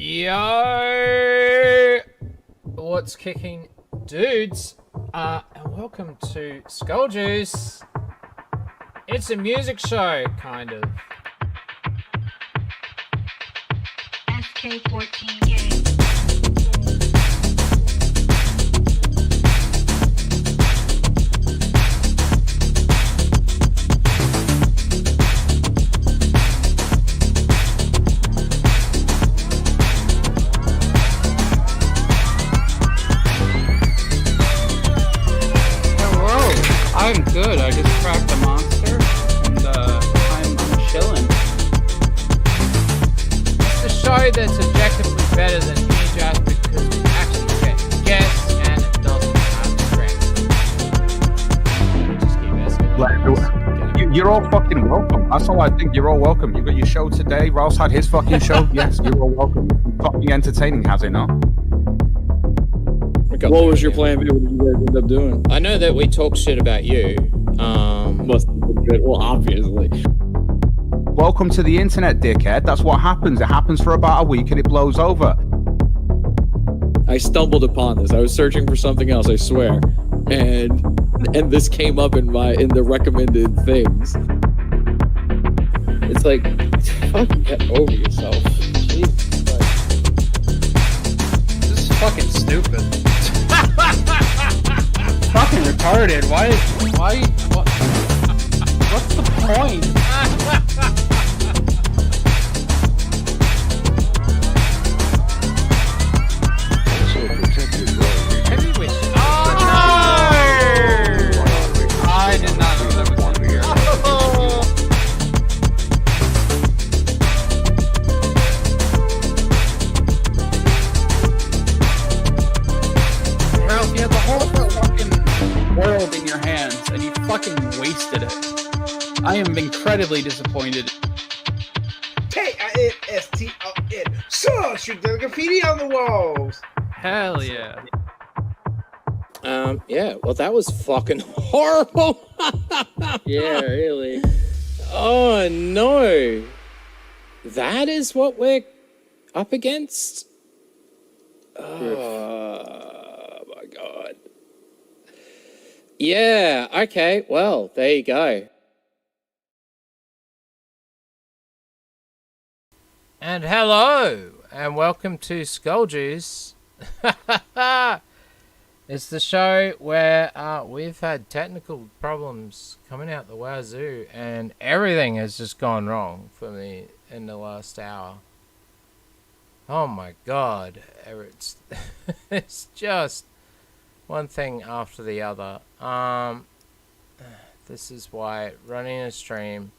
Yo! What's kicking, dudes? And welcome to SkullJuice. It's a music show, kind of. SK14 game. I'm good. I just cracked a monster, and I'm chilling. It's a show that's objectively better than EarJuice because we actually get guests and it doesn't have strength. Just keep asking. You're all fucking welcome. That's all I think. You're all welcome. You got your show today. Ross had his fucking show. Yes, you're all welcome. Fucking entertaining, has it not? What was your plan B? What did you guys end up doing? I know that we talk shit about you. Must have been good. Well, obviously. Welcome to the internet, dickhead. That's what happens. It happens for about a week and it blows over. I stumbled upon this. I was searching for something else, I swear. And this came up in the recommended things. It's like, fucking get over yourself. Jesus Christ. This is fucking stupid. Fucking retarded. Why, what's the point? Maybe we should. Oh, no! I did not know that was here. Ralph, you had the whole fucking world in your hands, and you fucking wasted it. I am incredibly disappointed. KASTON. So, shoot the graffiti on the walls. Hell yeah. Yeah, well, that was fucking horrible. Yeah, really. Oh, no. That is what we're up against? Oh, my God. Yeah, okay, well, there you go. And hello, and welcome to SkullJuice. It's the show where we've had technical problems coming out the wazoo, and everything has just gone wrong for me in the last hour. Oh my God, it's it's just one thing after the other. This is why running a stream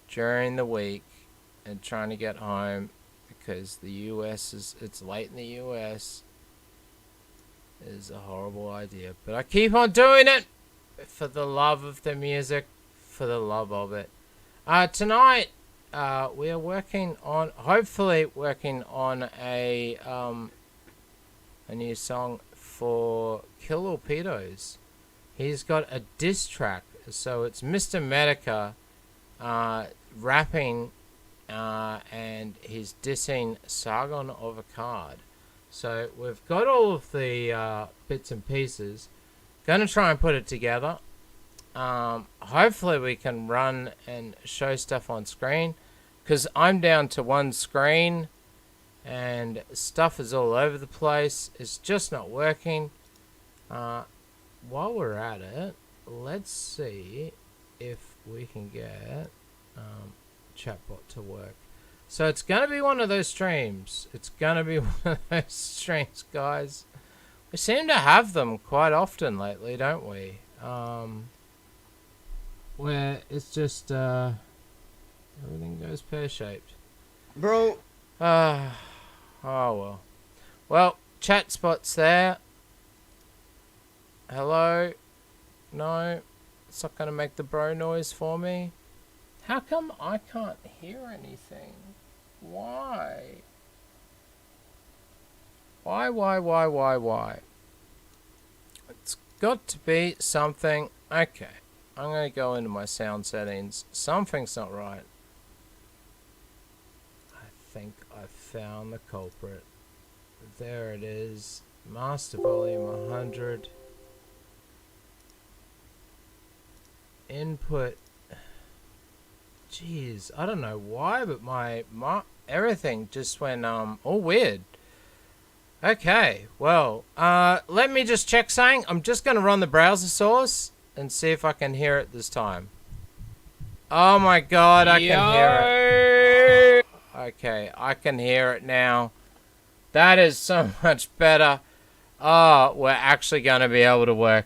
during the week and trying to get home because the US it's late in the US is a horrible idea, but I keep on doing it for the love of the music, for the love of it. Tonight we are hopefully working on a new song for Kill Torpedoes. He's got a diss track, so it's Mr. Medica rapping, and he's dissing Sargon of a card. So we've got all of the bits and pieces. Gonna try and put it together. Hopefully we can run and show stuff on screen, because I'm down to one screen and stuff is all over the place. It's just not working. While we're at it, let's see if we can get chatbot to work. So it's gonna be one of those streams. It's gonna be one of those streams, guys. We seem to have them quite often lately, don't we? Where it's just everything goes pear-shaped. Bro. Oh well. Well, chat spot's there. Hello? No? It's not gonna make the bro noise for me. How come I can't hear anything? Why? Why? It's got to be something. Okay. I'm going to go into my sound settings. Something's not right. I think I found the culprit. There it is. Master volume 100. Input. Jeez, I don't know why, but my everything just went all weird. Okay, well, let me just check something. I'm just gonna run the browser source and see if I can hear it this time. Oh my god, I can hear it. Okay, I can hear it now. That is so much better. Oh, we're actually gonna be able to work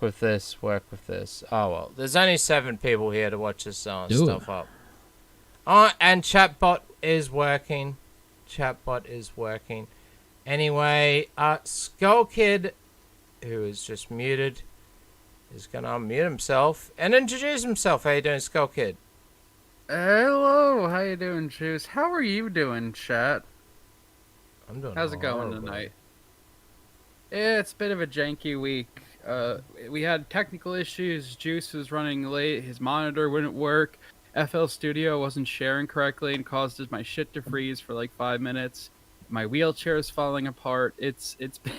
with this. Oh well, there's only 7 people here to watch this stuff up. Oh, and chatbot is working. Anyway, Skull Kid, who is just muted, is gonna unmute himself and introduce himself. How you doing, Skull Kid? Hello, how you doing, Juice? How are you doing, chat? I'm doing. How's it going horrible tonight? Yeah, it's a bit of a janky week. We had technical issues. Juice was running late. His monitor wouldn't work. FL Studio wasn't sharing correctly and caused my shit to freeze for like 5 minutes. My wheelchair is falling apart. It's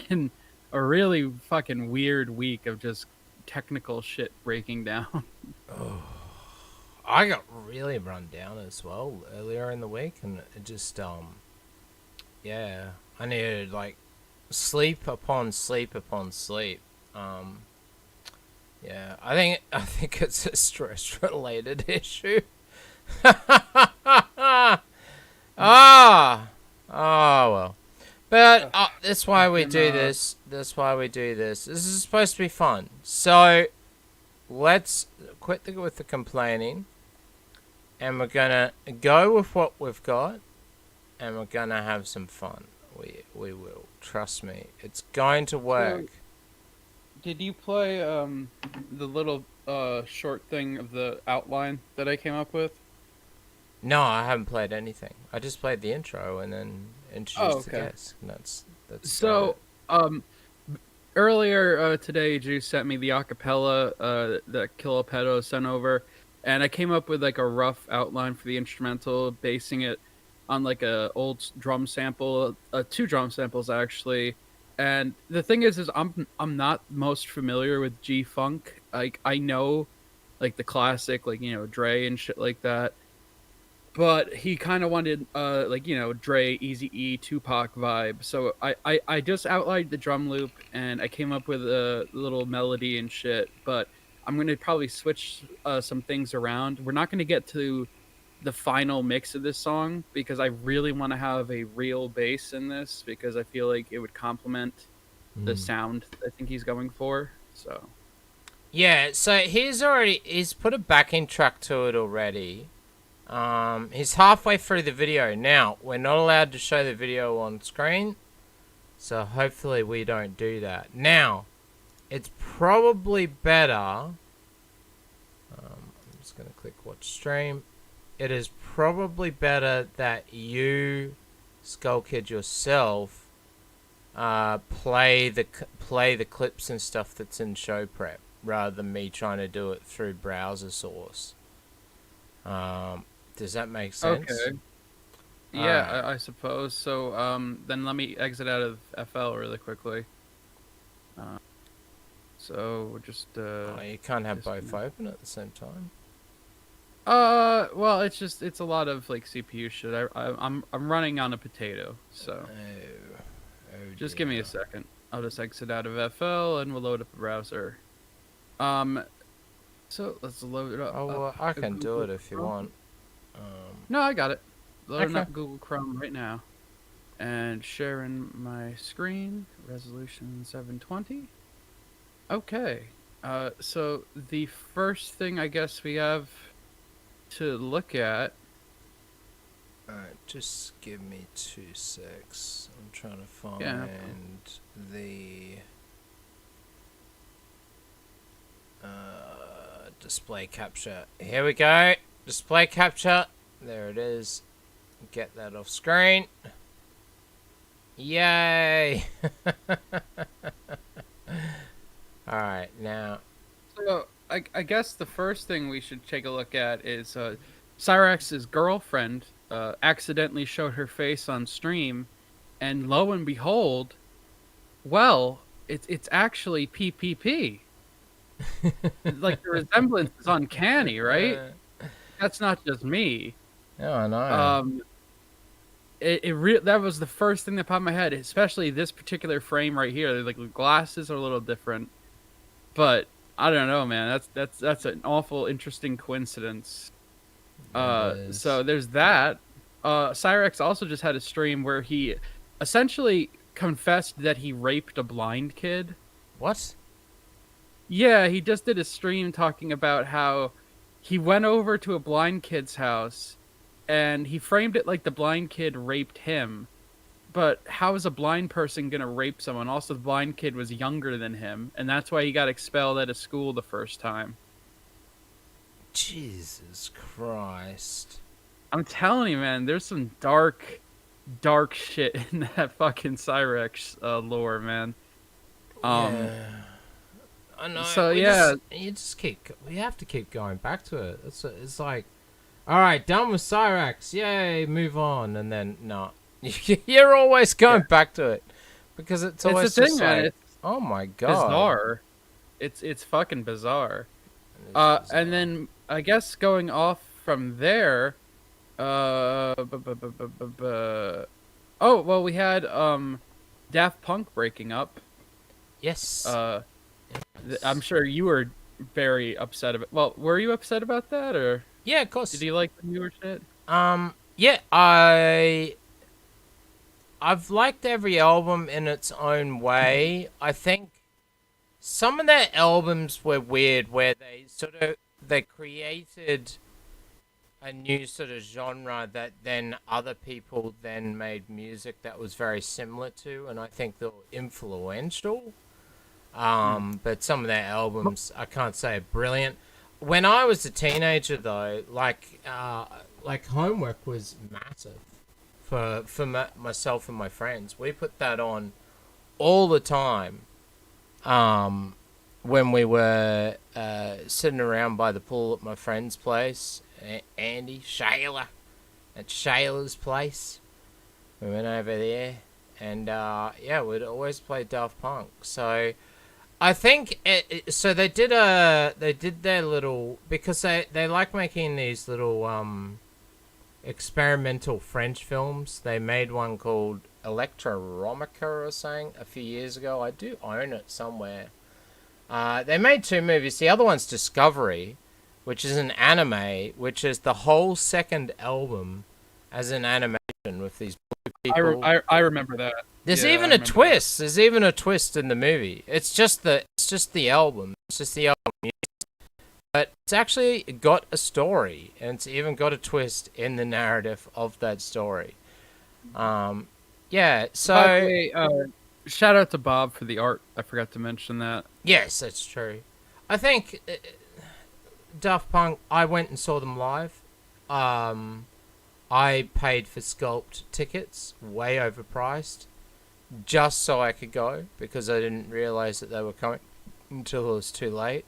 been a really fucking weird week of just technical shit breaking down. Oh, I got really run down as well earlier in the week, and it just yeah, I needed like sleep upon sleep upon sleep. Yeah, I think it's a stress related issue. Oh well, but that's why we do this. This is supposed to be fun. So let's quit with the complaining, and we're gonna go with what we've got, and we're gonna have some fun. We will. Trust me, it's going to work. Did you play the little short thing of the outline that I came up with? No, I haven't played anything. I just played the intro and then introduced the guest. And that's so. Earlier today, Juice sent me the acapella that Kilopedo sent over, and I came up with like a rough outline for the instrumental, basing it on like a old drum sample, 2 drum samples actually. And the thing is I'm not most familiar with G-Funk. Like I know like the classic, like, you know, Dre and shit like that. But he kind of wanted like, you know, Dre, Eazy-E, Tupac vibe. So I just outlined the drum loop and I came up with a little melody and shit. But I'm going to probably switch some things around. We're not going to get to the final mix of this song because I really want to have a real bass in this because I feel like it would complement the sound I think he's going for. So yeah, so he's put a backing track to it already. He's halfway through the video now. We're not allowed to show the video on screen, so hopefully we don't do that. Now it's probably better, I'm just gonna click watch stream. It is probably better that you, Skull Kid, yourself, play the clips and stuff that's in show prep, rather than me trying to do it through browser source. Does that make sense? Okay. Yeah, I suppose. So then let me exit out of FL really quickly. So we'll just you can't have both open at the same time. Well, it's a lot of like CPU shit. I'm running on a potato, so just give me a second. I'll just exit out of FL and we'll load up a browser. So let's load it up. Oh, well, I can do it if you want. No, I got it. Loading up Google Chrome right now, and sharing my screen. Resolution 720. Okay. So the first thing I guess we have to look at. Alright, just give me 2 secs. I'm trying to find the display capture. Here we go. Display capture. There it is. Get that off screen. Yay! Alright, now. So I guess the first thing we should take a look at is Cyrax's girlfriend accidentally showed her face on stream, and lo and behold, well, it's actually PPP. Like the resemblance is uncanny, right? That's not just me. Yeah, I know. That was the first thing that popped in my head, especially this particular frame right here. Like the glasses are a little different, but I don't know, man. That's an awful interesting coincidence. So there's that. Cyrex also just had a stream where he essentially confessed that he raped a blind kid. What? Yeah, he just did a stream talking about how he went over to a blind kid's house and he framed it like the blind kid raped him. But how is a blind person going to rape someone? Also, the blind kid was younger than him, and that's why he got expelled out of school the first time. Jesus Christ. I'm telling you, man, there's some dark shit in that fucking Cyrex lore, man. Yeah. I know. So we yeah, we have to keep going back to it. It's like, all right, done with Cyrex, yay, move on, and then no, you're always going back to it because it's always the thing, just man. like, It's oh my god, bizarre. It's fucking bizarre. Bizarre. And then I guess going off from there, oh well, we had Daft Punk breaking up. Yes. I'm sure you were very upset about. Well, were you upset about that, or Yeah, of course. did you like the newer shit? Yeah, I've liked every album in its own way. I think some of their albums were weird, where they created a new sort of genre that then other people then made music that was very similar to, and I think they were influential. But some of their albums, I can't say are brilliant. When I was a teenager, though, like Homework was massive for myself and my friends. We put that on all the time. When we were sitting around by the pool at my friend's place, Andy, Shayla, at Shayla's place, we went over there, and yeah, we'd always play Daft Punk. So I think so they did their little, because they like making these little experimental French films. They made one called Electroromica or something a few years ago. I do own it somewhere. They made two movies. The other one's Discovery, which is an anime, which is the whole second album as an animation with these blue people. I remember that. There's Yeah, even I a remember twist. There's even a twist in the movie. It's just the album. It's just the album music. But it's actually got a story, and it's even got a twist in the narrative of that story. Yeah, so By the way, shout out to Bob for the art. I forgot to mention that. yes, that's true. I think Daft Punk, I went and saw them live. I paid for Sculpt tickets, way overpriced, just so I could go, because I didn't realize that they were coming until it was too late.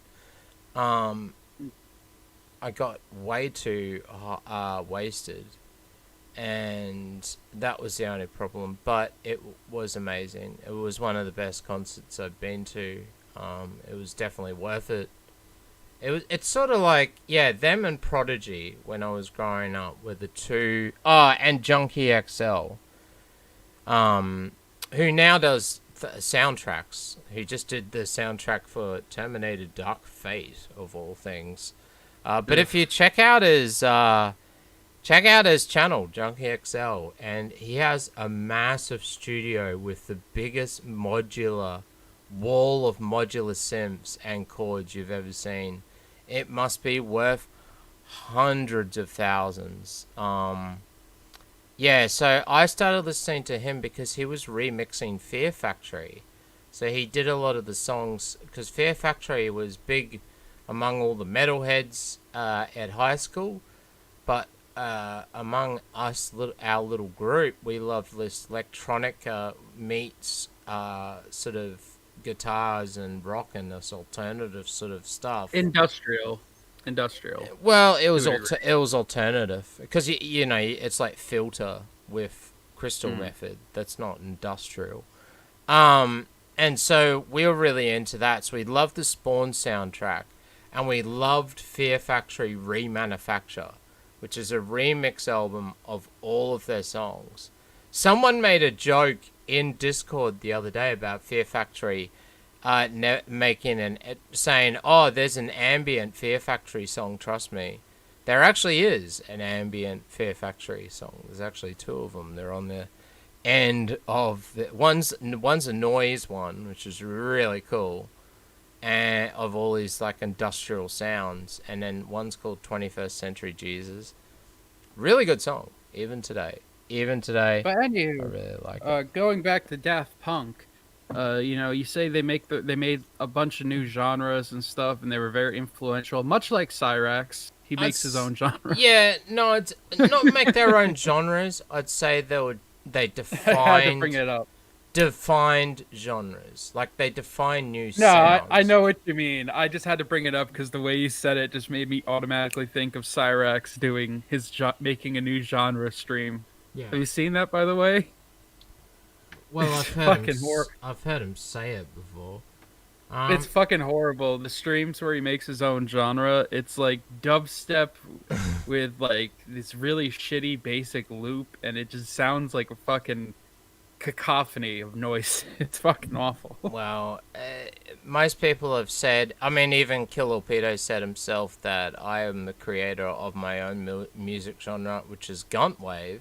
I got way too wasted, and that was the only problem. But it was amazing. It was one of the best concerts I've been to. It was definitely worth it. It's sort of like, yeah, them and Prodigy when I was growing up were the two. Oh, and Junkie XL, who now does soundtracks. He just did the soundtrack for Terminator Dark Fate, of all things. But if you check out his channel, Junkie XL, and he has a massive studio with the biggest modular wall of modular synths and chords you've ever seen. It must be worth hundreds of thousands. Yeah, so I started listening to him because he was remixing Fear Factory. So he did a lot of the songs, because Fear Factory was big among all the metalheads at high school, but among us, our little group, we loved this electronic meets sort of guitars and rock and this alternative sort of stuff. Industrial. industrial. Well, it was To a degree. it was alternative because you know it's like filter with crystal method. That's not industrial. And so we were really into that. So we loved the Spawn soundtrack, and we loved Fear Factory Remanufacture, which is a remix album of all of their songs. Someone made a joke in Discord the other day about Fear Factory saying, "Oh, there's an ambient Fear Factory song. Trust me." There actually is an ambient Fear Factory song. There's actually two of them. They're on the end of the one's a noise one, which is really cool, and of all these like industrial sounds, and then one's called 21st Century Jesus. Really good song, even today. But I anywho, really like it. going back to Daft Punk, you know, you say they made a bunch of new genres and stuff, and they were very influential, much like Cyrax. He makes his own genre. Yeah, no, it's not make their own genres. I'd say they I had to bring it up. defined genres. Like they define new No, sounds. I know what you mean. I just had to bring it up because the way you said it just made me automatically think of Cyrax doing making a new genre stream. Yeah. Have you seen that, by the way? Well, It's fucking I've heard him say it before. It's fucking horrible. The streams where he makes his own genre, it's like dubstep with like this really shitty basic loop, and it just sounds like a fucking cacophony of noise. It's fucking awful. Well, most people have said, I mean, even Killorpedo said himself that I am the creator of my own music genre, which is Guntwave.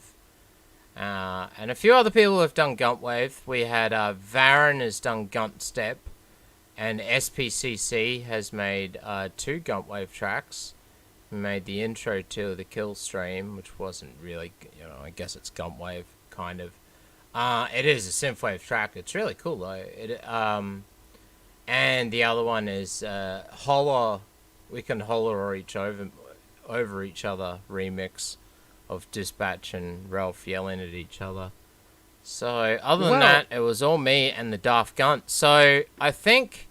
And a few other people have done Guntwave. We had Varen has done Guntstep, and SPCC has made 2 Guntwave tracks. We made the intro to the Kill stream, which wasn't really, you know, I guess it's Guntwave, kind of. It is a synthwave track. It's really cool though. And the other one is Holler. We can holler over each other remix of Dispatch and Ralph yelling at each other. So other than that, it was all me and the Daft Gunt. So I think,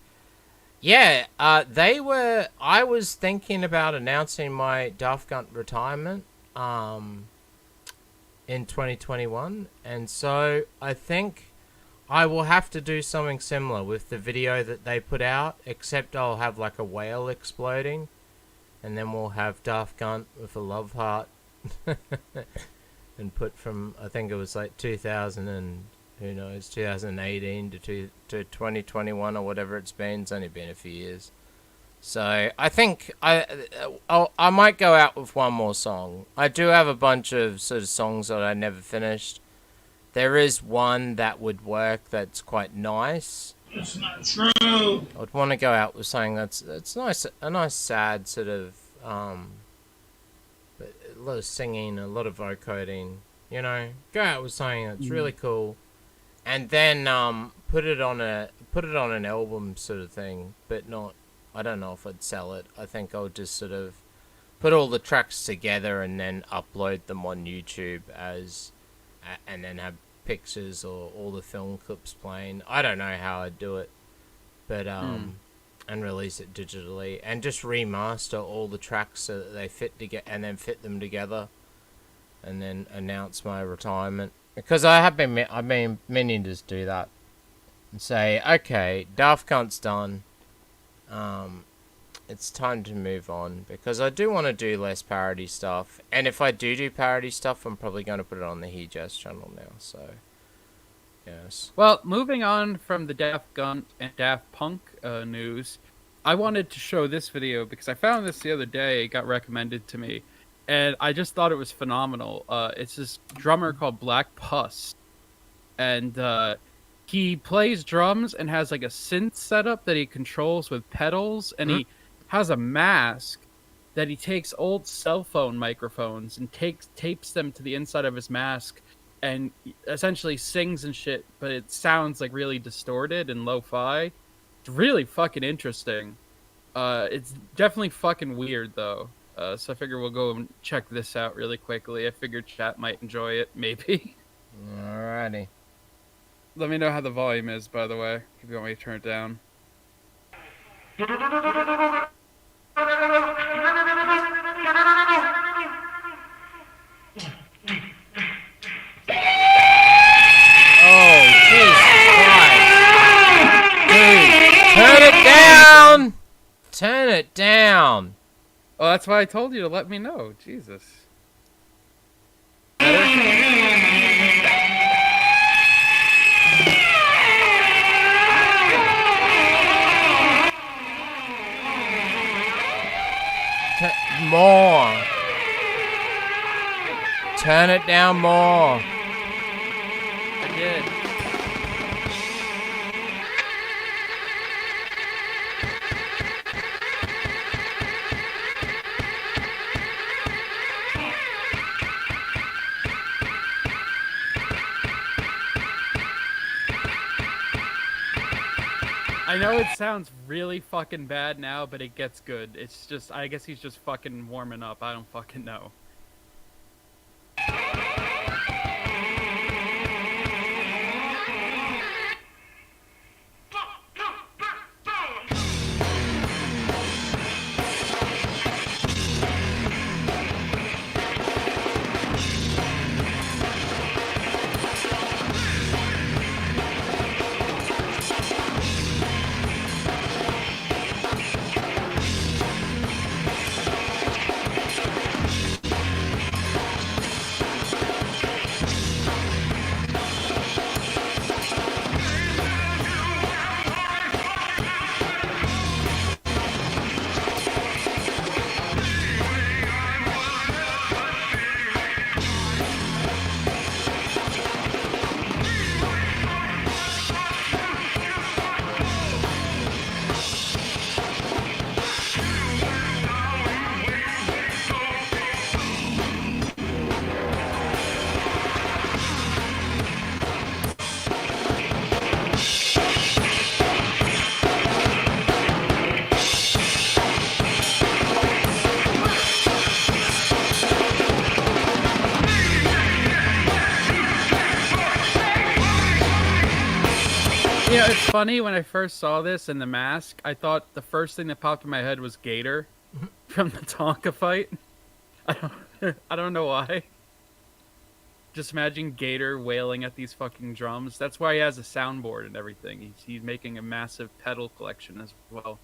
yeah, I was thinking about announcing my Daft Gunt retirement. In 2021, and so I think I will have to do something similar with the video that they put out, except I'll have like a whale exploding, and then we'll have Daft Gunt with a love heart and put from, I think it was like 2000 and who knows, 2018 to 2021 or whatever it's been. It's only been a few years. So I think I might go out with one more song. I do have a bunch of sort of songs that I never finished. There is one that would work that's quite nice. That's not true. I'd want to go out with something that's nice, a nice sad sort of but a lot of singing, a lot of vocoding. You know, go out with something that's really cool, and then put it on an album sort of thing, but not. I don't know if I'd sell it. I think I'll just sort of put all the tracks together and then upload them on YouTube and then have pictures or all the film clips playing. I don't know how I'd do it, but and release it digitally and just remaster all the tracks so that they fit together and then fit them together and then announce my retirement, because I've been meaning to just do that and say, okay, Daft Punk's done. It's time to move on, because I do want to do less parody stuff, and if I do parody stuff, I'm probably going to put it on the HeJazz channel now, so yes. Well, moving on from the Daft Gunt and Daft Punk news, I wanted to show this video because I found this the other day. It got recommended to me, and I just thought it was phenomenal. It's this drummer called Black Puss, and he plays drums and has like a synth setup that he controls with pedals, and he has a mask that he takes old cell phone microphones and tapes them to the inside of his mask and essentially sings and shit, but it sounds like really distorted and lo-fi. It's really fucking interesting. It's definitely fucking weird though. So I figure we'll go and check this out really quickly. I figured chat might enjoy it, maybe. Alrighty. Let me know how the volume is, by the way, if you want me to turn it down. it down. Oh, that's why I told you to let me know. Jesus. More. Turn it down more. I did. I know it sounds really fucking bad now, but it gets good. It's just, I guess he's just fucking warming up. I don't fucking know. You know, it's funny, when I first saw this in the mask, I thought the first thing that popped in my head was Gator from the Tonka fight. I don't know why. Just imagine Gator wailing at these fucking drums. That's why he has a soundboard and everything. He's making a massive pedal collection as well.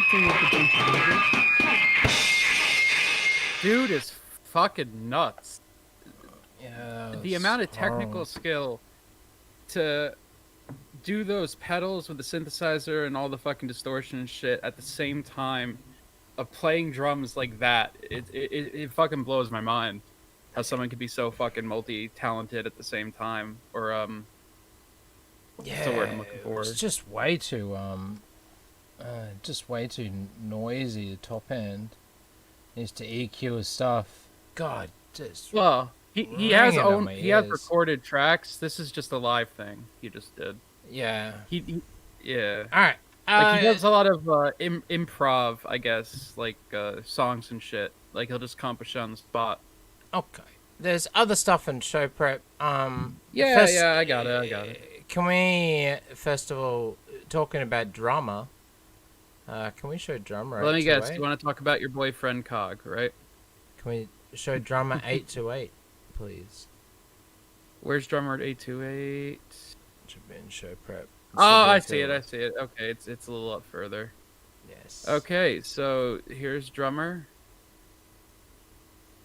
acting with a bunch of people. Dude is fucking nuts. Yeah. The amount of technical skill to do those pedals with the synthesizer and all the fucking distortion and shit at the same time of playing drums like that, it fucking blows my mind. How someone could be so fucking multi-talented at the same time, or what's the word I'm looking for? It's just way too noisy. The top end needs to EQ his stuff. God, just Well, he has ears. recorded tracks. This is just a live thing he just did. yeah. Yeah. All right. Like he does a lot of improv, I guess, like songs and shit. Like he'll just comp shit on the spot. Okay. There's other stuff in show prep. Yeah, I got it. Can we first of all, talking about drummer? Can we show drummer? Let me guess. 828? You want to talk about your boyfriend Cog, right? Can we show drummer 828, please? Where's drummer at 828? Should be in show prep. Oh, I see it. Okay, it's a little up further. Yes. Okay, so here's drummer.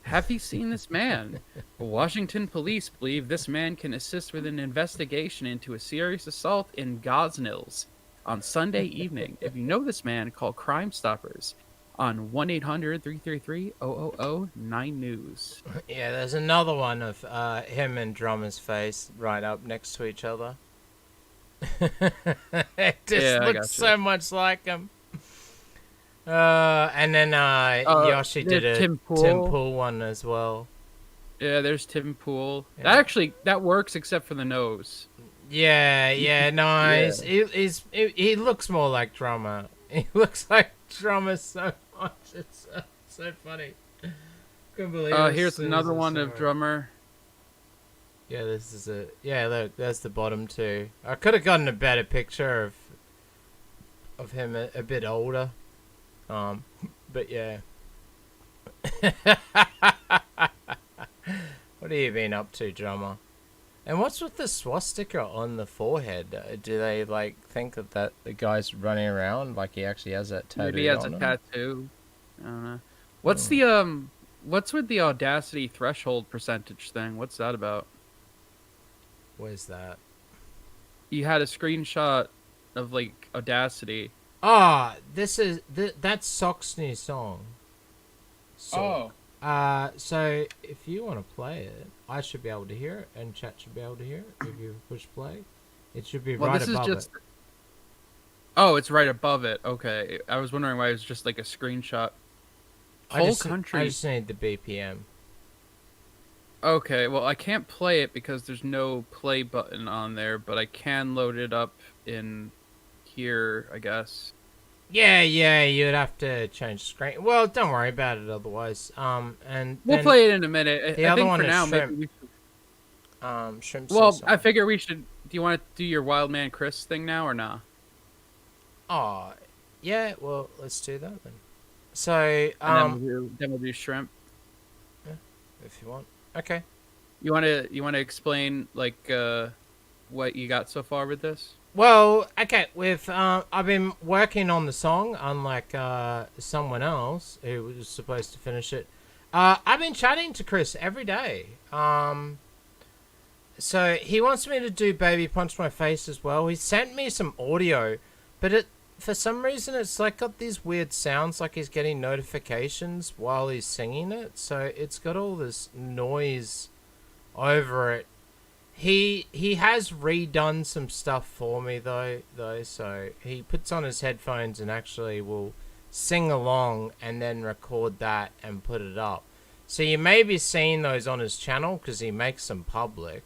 Have you seen this man? Washington police believe this man can assist with an investigation into a serious assault in Gosnells on Sunday evening. If you know this man, call Crime Stoppers on 1-800-333-0009-News. Yeah, there's another one of him and drummer's face right up next to each other. It just looks so much like him. And then Yoshi did a Tim Pool one as well. Yeah, there's Tim Pool. Yeah. That works except for the nose. Yeah, nice. Yeah. He looks more like drummer. He looks like drummer so much. It's so funny. Couldn't believe it. Here's another one of drummer. Yeah, this is look, there's the bottom two. I could have gotten a better picture of him a bit older. But yeah. What have you been up to, drummer? And what's with the swastika on the forehead? Do they like think that the guy's running around like he actually has that tattoo? Maybe he has a tattoo. I don't know. What's with the Audacity threshold percentage thing? What's that about? Where's that? You had a screenshot of like Audacity. Ah, that's Soc's new song. Oh. So if you want to play it, I should be able to hear it, and chat should be able to hear it. If you push play, it should be right above it. Oh, it's right above it. Okay, I was wondering why it was just like a screenshot. I just need the BPM. Okay, well I can't play it because there's no play button on there, but I can load it up in here, I guess. Yeah, you'd have to change the screen. Well, don't worry about it otherwise. And we'll play it in a minute. The I other think one for is now, Shrimp. maybe we should... Shrimp. Well, I figure we should. Do you want to do your Wild Man Chris thing now or nah? Oh, yeah. Well, let's do that then. So, and then we'll do Shrimp. Yeah, if you want. Okay. You want to explain like what you got so far with this? Well, okay, I've been working on the song, unlike someone else who was supposed to finish it. I've been chatting to Chris every day. So he wants me to do Baby Punch My Face as well. He sent me some audio, but for some reason it's like got these weird sounds, like he's getting notifications while he's singing it. So it's got all this noise over it. He has redone some stuff for me though, so he puts on his headphones and actually will sing along and then record that and put it up. So you may be seeing those on his channel because he makes them public.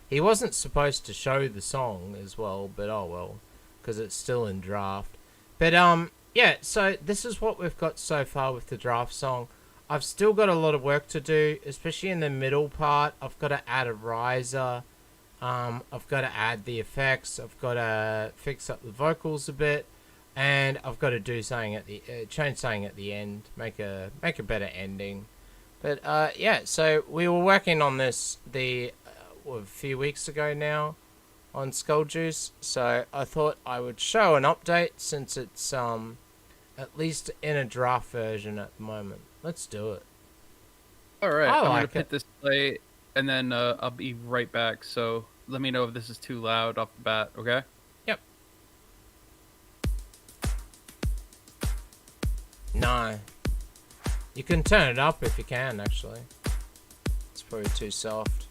He wasn't supposed to show the song as well, but oh well, because it's still in draft. But yeah, so this is what we've got so far with the draft song. I've still got a lot of work to do, especially in the middle part. I've got to add a riser. I've got to add the effects. I've got to fix up the vocals a bit, and I've got to do something at the change something at the end, make a better ending. But yeah, so we were working on this a few weeks ago now on SkullJuice. So I thought I would show an update since it's a at least in a draft version at the moment. Let's do it. All right, I I'm like gonna hit this play, and then I'll be right back. So let me know if this is too loud off the bat. Okay. Yep. No. You can turn it up if you can, actually. It's probably too soft.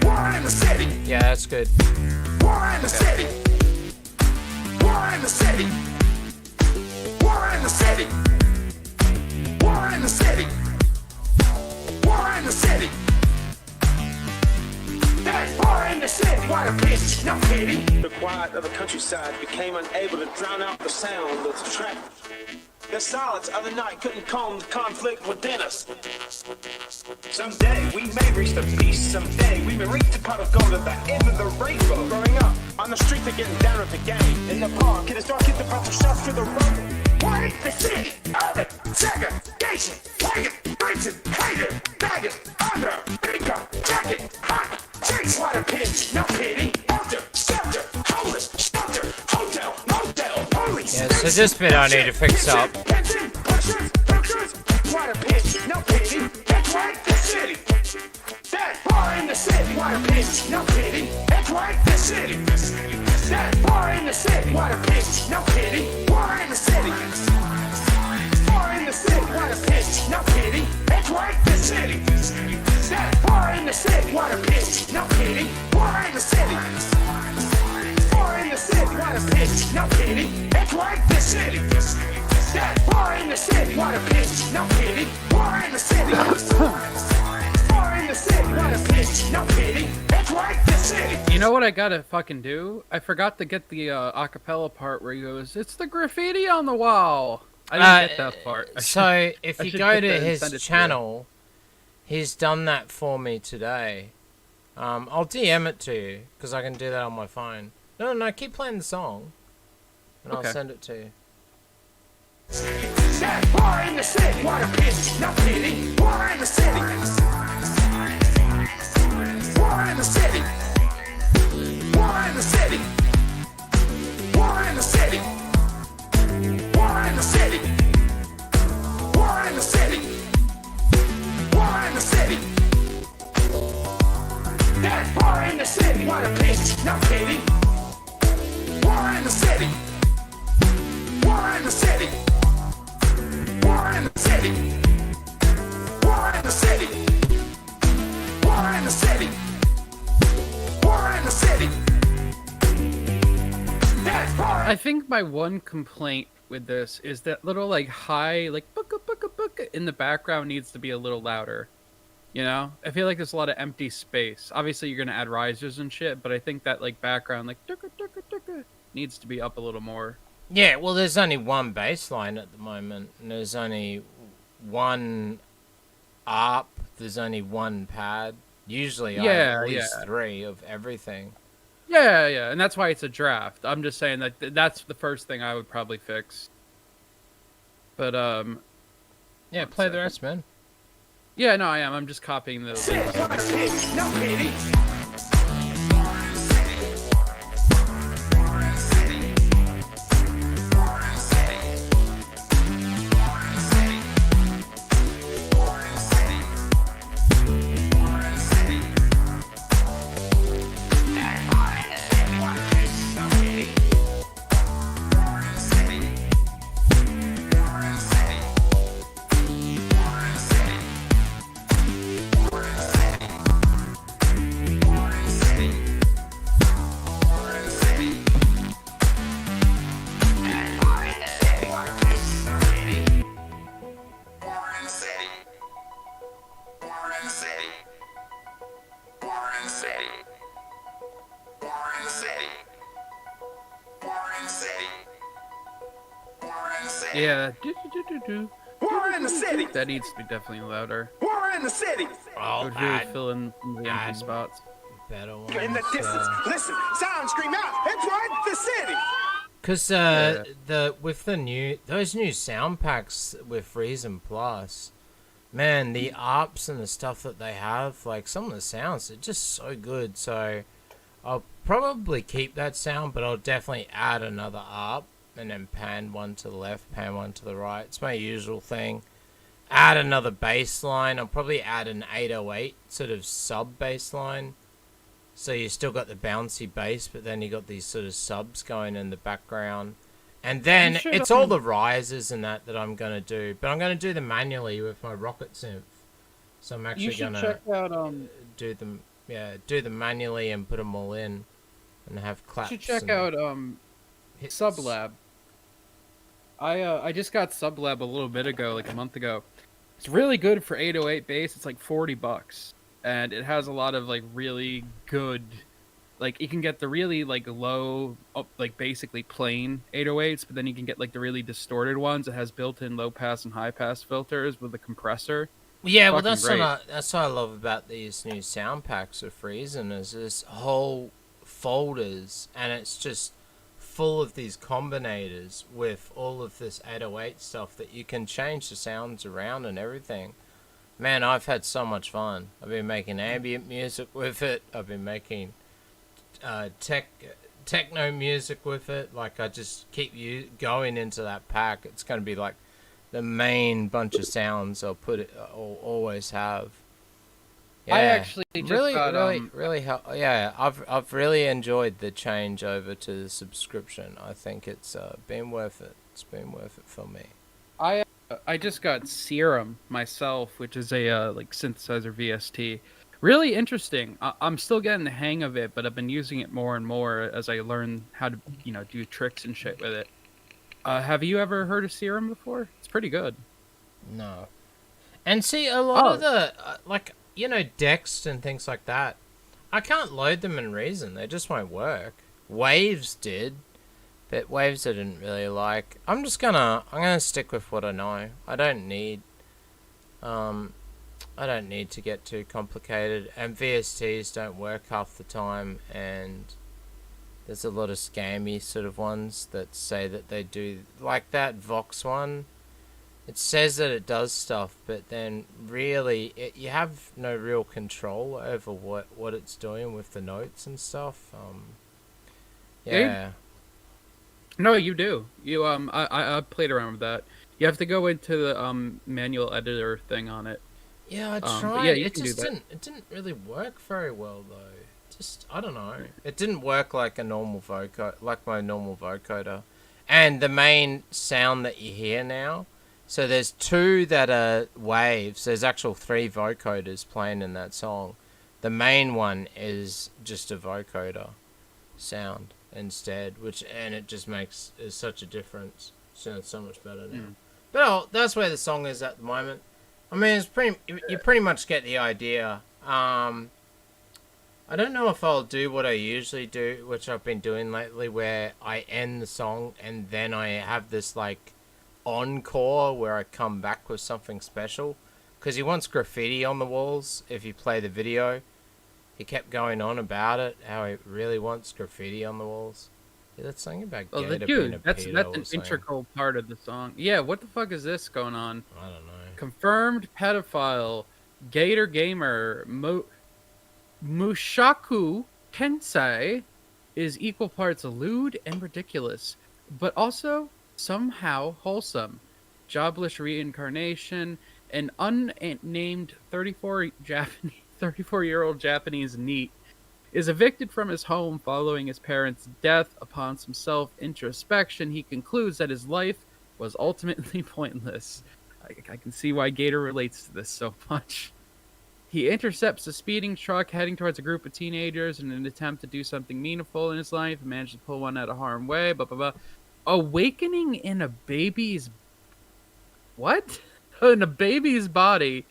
War in the city. Yeah, that's good. War in the city. War in the city. War in the city. War in the city. War in the city. There's war in the city. What a bitch, no pity. The quiet of the countryside became unable to drown out the sound of traffic. The silence of the night couldn't calm the conflict within us. Someday we may reach the peace. Someday we may reach the pot of gold at the end of the rainbow. Growing up on the street, they're getting down at the game. In the park, it is dark, hit the pop shots through the road. What is the city? Urban segregation. Pagan, racist, hater, faggot, under, bingo, jacket, hot, chase, what a bitch, no pity. Alter, shelter, homeless, shelter, hotel, motel, police. Yeah, so this bit I need to fix up. What a bitch, no pity. That's right, the city. That bar in the city. What a bitch, no pity. That's right, the city. That bar in the city. What a bitch, no pity. War in the city. Bar in the city. What a bitch, no pity. That's right, the city. That bar in the city. What a bitch, no pity. War in the city. Bar in the city. What a bitch, no pity. That's right, the city. That bar in the city. What a bitch, no pity. War in the city. Bar in the city. What a bitch, no pity. That's right, the city. You know what I gotta fucking do? I forgot to get the acapella part where he goes, "It's the graffiti on the wall." I didn't get that part. So if I you should go get to that and his send it to you. channel, he's done that for me today. I'll DM it to you because I can do that on my phone. No, keep playing the song, and Okay. I'll send it to you. That bar in the city. What a bitch, no pity. War in the city. War in the city. War in the city. War in the city. War in the city. War in the city. War in the city. That bar in the city. What a bitch, no pity. War in the city. War in the city. War in the city. War in the city. War in the city. War in the city. That's war. I think my one complaint with this is that little like high like booka booka booka in the background needs to be a little louder. You know, I feel like there's a lot of empty space. Obviously, you're gonna add risers and shit, but I think that like background like duka duka duka needs to be up a little more. Yeah, well, there's only one bass line at the moment, and there's only one ARP, there's only one pad. Usually I have at least 3 of everything. Yeah, and that's why it's a draft. I'm just saying that that's the first thing I would probably fix. But Yeah, play the rest, man. yeah, no, I am. I'm just copying the. What a bitch, no pity. Yeah. War in the city. That needs to be definitely louder. War in the city. It Oh, would really fill in some of the empty add- spots. better one. In the distance. Listen. Sound scream out. It's right, the city. Because with those new sound packs with Reason Plus, man, the ARPs and the stuff that they have, like some of the sounds are just so good. So I'll probably keep that sound, but I'll definitely add another ARP and then pan one to the left, pan one to the right. It's my usual thing. Add another bass line. I'll probably add an 808 sort of sub bass line. So you still got the bouncy bass, but then you got these sort of subs going in the background. And then it's all the rises and that I'm going to do. But I'm going to do them manually with my Rocket Synth. So I'm actually going to check out, do them manually and put them all in. And have claps. You should check out hits. Sublab. I just got Sublab a little bit ago, like a month ago. It's really good for 808 bass. It's like $40, and it has a lot of like really good, like you can get the really like low, like basically plain 808s, but then you can get like the really distorted ones. It has built-in low pass and high pass filters with a compressor. Yeah, well that's what I love about these new sound packs of Friesen is this whole folders, and it's just full of these combinators with all of this 808 stuff that you can change the sounds around and everything. Man, I've had so much fun. I've been making ambient music with it. I've been making techno music with it. Like, I just keep going into that pack. It's going to be like the main bunch of sounds I'll always have. Yeah, I actually just really yeah, I've really enjoyed the change over to the subscription. I think it's been worth it. It's been worth it for me. I just got Serum myself, which is a like synthesizer VST. Really interesting. I'm still getting the hang of it, but I've been using it more and more as I learn how to do tricks and shit with it. Have you ever heard of Serum before? It's pretty good. No. And see, a lot of the Dext and things like that, I can't load them in Reason. They just won't work. Waves did, but Waves I didn't really like. I'm gonna stick with what I know. I don't need to get too complicated, and VSTs don't work half the time, and there's a lot of scammy sort of ones that say that they do, like that Vox one. It says that it does stuff, but then really you have no real control over what it's doing with the notes and stuff. Yeah. No, you do. You I played around with that. You have to go into the manual editor thing on it. Yeah, I tried. Yeah, it didn't really work very well though. Just, I don't know. It didn't work like a normal like my normal vocoder. And the main sound that you hear now, so there's two that are waves. There's actual 3 vocoders playing in that song. The main one is just a vocoder sound instead, and it just makes such a difference. Sounds so much better now. But that's where the song is at the moment. I mean, you pretty much get the idea. I don't know if I'll do what I usually do, which I've been doing lately, where I end the song and then I have this like encore where I come back with something special, because he wants graffiti on the walls. If you play the video, he kept going on about it, how he really wants graffiti on the walls. Yeah, that's something about Gator being a that's pedo an or something. integral part of the song. Yeah, what the fuck is this going on? I don't know. Confirmed pedophile Gator gamer Mushaku Tensei is equal parts lewd and ridiculous, but also somehow wholesome. Jobless reincarnation, an unnamed 34-year-old Japanese NEET is evicted from his home following his parents' death. Upon some self-introspection, he concludes that his life was ultimately pointless. I can see why Gator relates to this so much. He intercepts a speeding truck heading towards a group of teenagers in an attempt to do something meaningful in his life and manages to pull one out of harm's way. Blah, blah, blah. Awakening in a baby's... What? In a baby's body,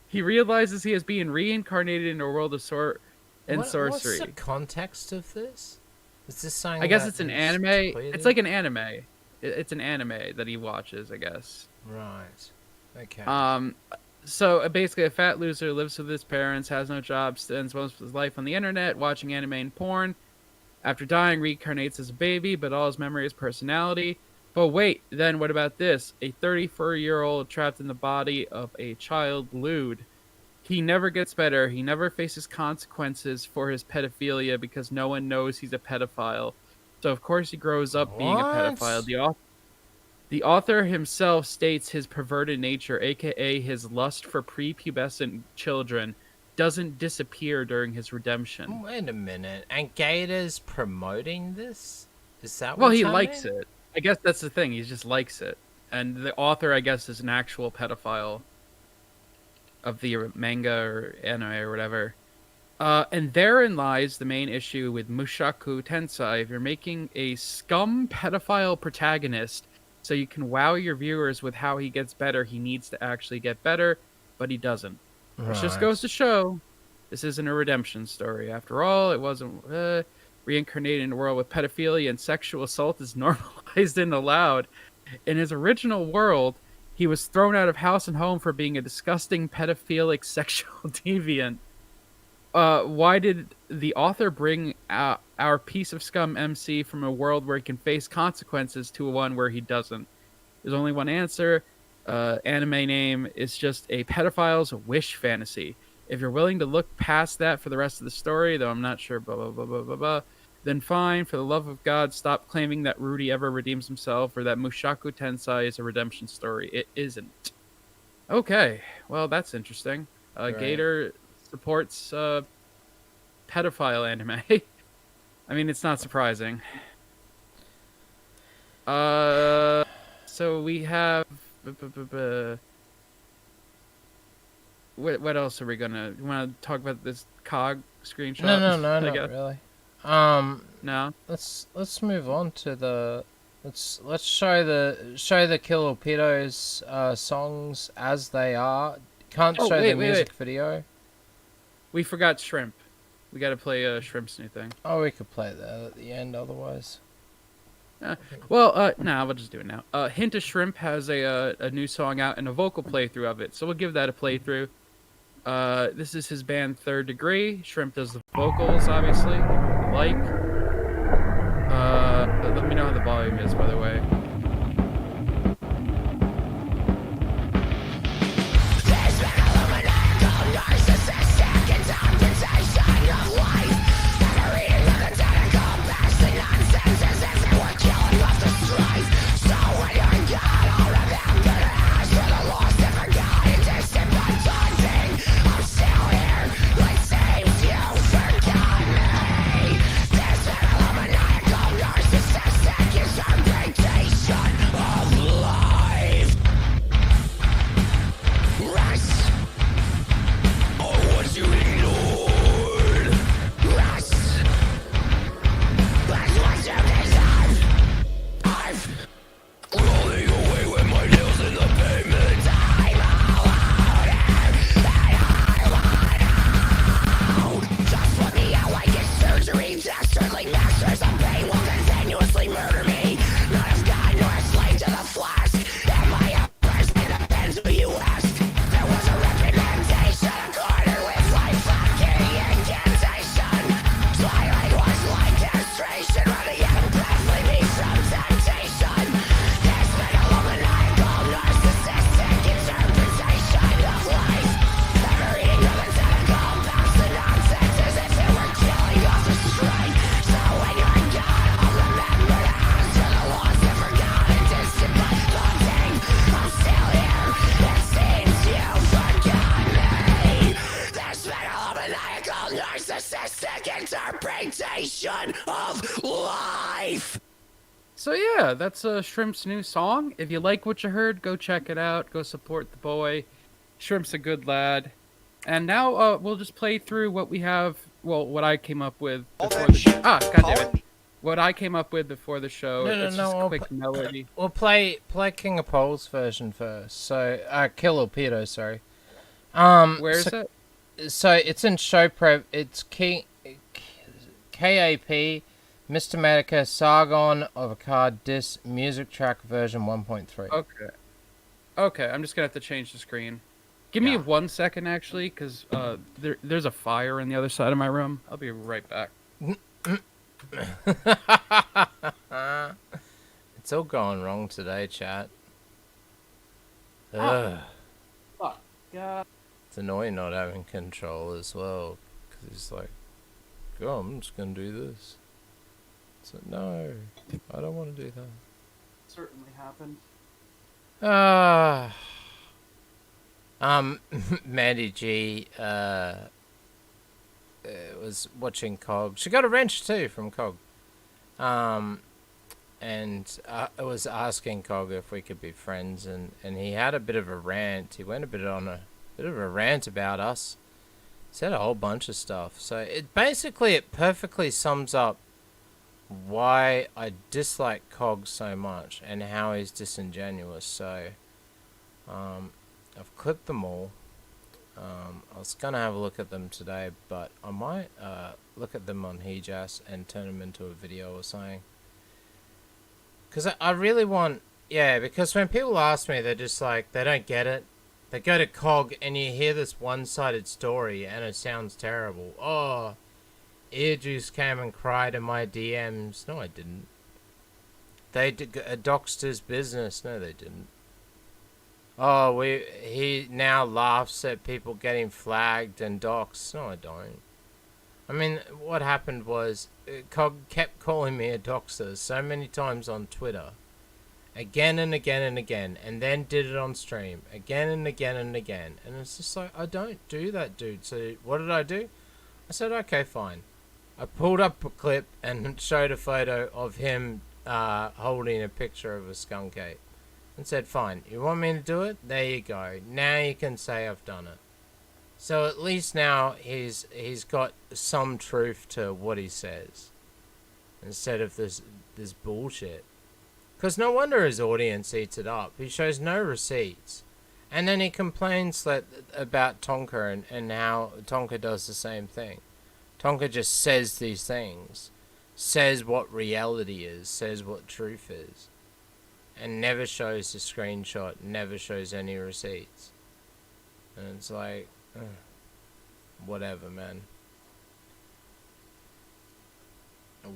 he realizes he is being reincarnated in a world of sorcery. What's the context of this? Is this something? I guess it's an anime. It's like an anime. It's an anime that he watches, I guess. Right. Okay. So basically, a fat loser lives with his parents, has no job, spends most of his life on the internet watching anime and porn. After dying, reincarnates as a baby, but all his memory is personality. But wait, then what about this? A 34-year-old trapped in the body of a child lewd. He never gets better. He never faces consequences for his pedophilia because no one knows he's a pedophile. So of course he grows up being a What? pedophile. The author himself states his perverted nature, aka his lust for prepubescent children, doesn't disappear during his redemption. Wait a minute. And Gator's promoting this? Is that Well, what's he happening? likes it. I guess that's the thing. He just likes it. And the author, I guess, is an actual pedophile of the manga or anime or whatever. And therein lies the main issue with Mushoku Tensei. If you're making a scum pedophile protagonist so you can wow your viewers with how he gets better, he needs to actually get better, but he doesn't. Which just goes to show this isn't a redemption story. After all, it wasn't reincarnated in a world with pedophilia and sexual assault is normalized and allowed. In his original world, he was thrown out of house and home for being a disgusting pedophilic sexual deviant. Why did the author bring our piece of scum MC from a world where he can face consequences to one where he doesn't? There's only one answer. Anime name is just a pedophile's wish fantasy. If you're willing to look past that for the rest of the story, though I'm not sure, blah, blah, blah, blah, blah, blah, then fine. For the love of God, stop claiming that Rudy ever redeems himself or that Mushoku Tensei is a redemption story. It isn't. Okay, well, that's interesting. Right. Gator supports pedophile anime. I mean, it's not surprising. So we have... What else are we gonna... You want to talk about this COG screenshot? No, not really. No? Let's move on to the... Let's show the Killer Pedos songs as they are. Can't show the music video. We forgot Shrimp. We gotta play Shrimp's new thing. Oh, we could play that at the end otherwise. Well, we'll just do it now. Hint of Shrimp has a new song out and a vocal playthrough of it, so we'll give that a playthrough. This is his band Third Degree. Shrimp does the vocals, obviously. Let me know how the volume is, by the way. So yeah, that's Shrimp's new song. If you like what you heard, go check it out. Go support the boy. Shrimp's a good lad. And now we'll just play through what we have. Well, what I came up with before the show. Goddammit. What I came up with before the show. It's just a quick melody. We'll play King of Pole's version first. So, Killer Pedo, sorry. Where is it? So it's in show prep. It's KAP, Mr. Medica, Sargon of a Card Disc, music track version 1.3. Okay, I'm just gonna have to change the screen. Give me 1 second, actually, because there's a fire in the other side of my room. I'll be right back. It's all going wrong today, chat. Ugh. Fuck. God. It's annoying not having control as well, because it's like, oh, I'm just gonna do this. So no, I don't want to do that. Certainly happened. Mandy G, was watching Cog. She got a wrench too from Cog. And I was asking Cog if we could be friends, and he had a bit of a rant. He went a bit on a bit of a rant about us. Said a whole bunch of stuff. So it perfectly sums up why I dislike Cog so much and how he's disingenuous. So I've clipped them all. I was gonna have a look at them today, but I might look at them on Hejas and turn them into a video or something. Because I really want, because when people ask me, they're just like, they don't get it. They go to Cog and you hear this one-sided story and it sounds terrible. Oh, EarJuice came and cried in my DMs. No, I didn't. They doxed his business. No, they didn't. Oh, he now laughs at people getting flagged and doxed. No, I don't. I mean, what happened was, Cog kept calling me a doxer so many times on Twitter. Again and again and again. And then did it on stream. Again and again and again. And it's just like, I don't do that, dude. So what did I do? I said, okay, fine. I pulled up a clip and showed a photo of him holding a picture of a skunk ape. And said, fine, you want me to do it? There you go. Now you can say I've done it. So at least now he's got some truth to what he says. Instead of this bullshit. Because no wonder his audience eats it up. He shows no receipts. And then he complains about Tonka and how Tonka does the same thing. Tonka just says these things. Says what reality is. Says what truth is. And never shows the screenshot. Never shows any receipts. And it's like, whatever, man.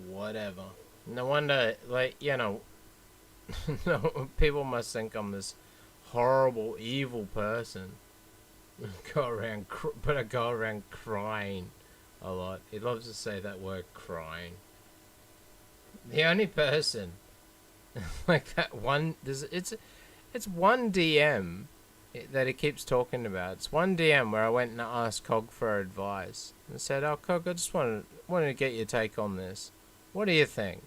Whatever. No wonder, like, you know, no, people must think I'm this horrible, evil person. But I go around crying a lot. He loves to say that word, crying. The only person like that one, it's one DM that he keeps talking about. It's one DM where I went and asked Cog for advice and said, "Oh, Cog, I just wanted to get your take on this. What do you think?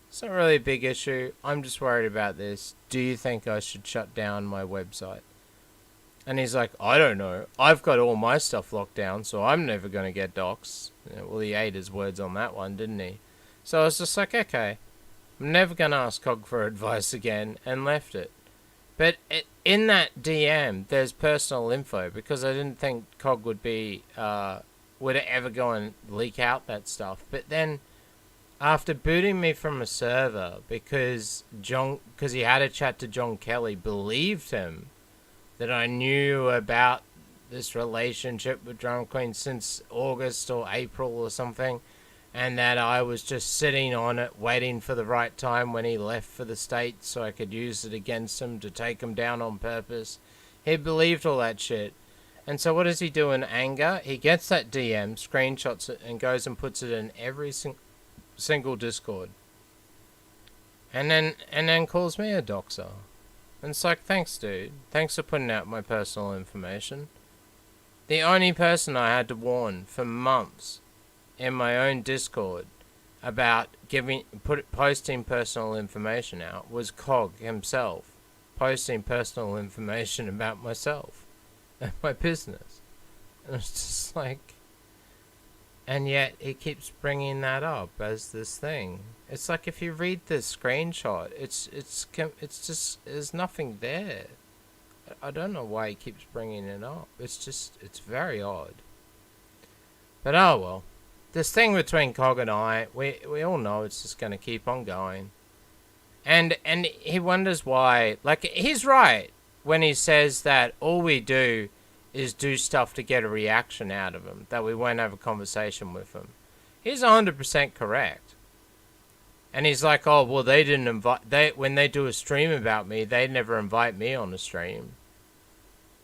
It's not really a big issue. I'm just worried about this. Do you think I should shut down my website?" And he's like, "I don't know. I've got all my stuff locked down, so I'm never going to get doxxed." Well, he ate his words on that one, didn't he? So I was just like, okay, I'm never going to ask Cog for advice again, and left it. But in that DM, there's personal info, because I didn't think Cog would ever go and leak out that stuff. But then, after booting me from a server, because he had a chat to John Kelly, believed him, that I knew about this relationship with Drum Queen since August or April or something, and that I was just sitting on it, waiting for the right time when he left for the States so I could use it against him to take him down on purpose. He believed all that shit. And so what does he do in anger? He gets that DM, screenshots it, and goes and puts it in every single Discord. And then calls me a doxer. And it's like, thanks, dude. Thanks for putting out my personal information. The only person I had to warn for months in my own Discord about posting personal information out was Cog himself, posting personal information about myself and my business. And it's just like, and yet he keeps bringing that up as this thing. It's like, if you read this screenshot, it's just, there's nothing there. I don't know why he keeps bringing it up. It's very odd. But oh well. This thing between Cog and I, we all know it's just going to keep on going. And he wonders why. Like, he's right when he says that all we do is do stuff to get a reaction out of him, that we won't have a conversation with him. He's 100% correct. And he's like, oh, well, they didn't invite... when they do a stream about me, they never invite me on a stream.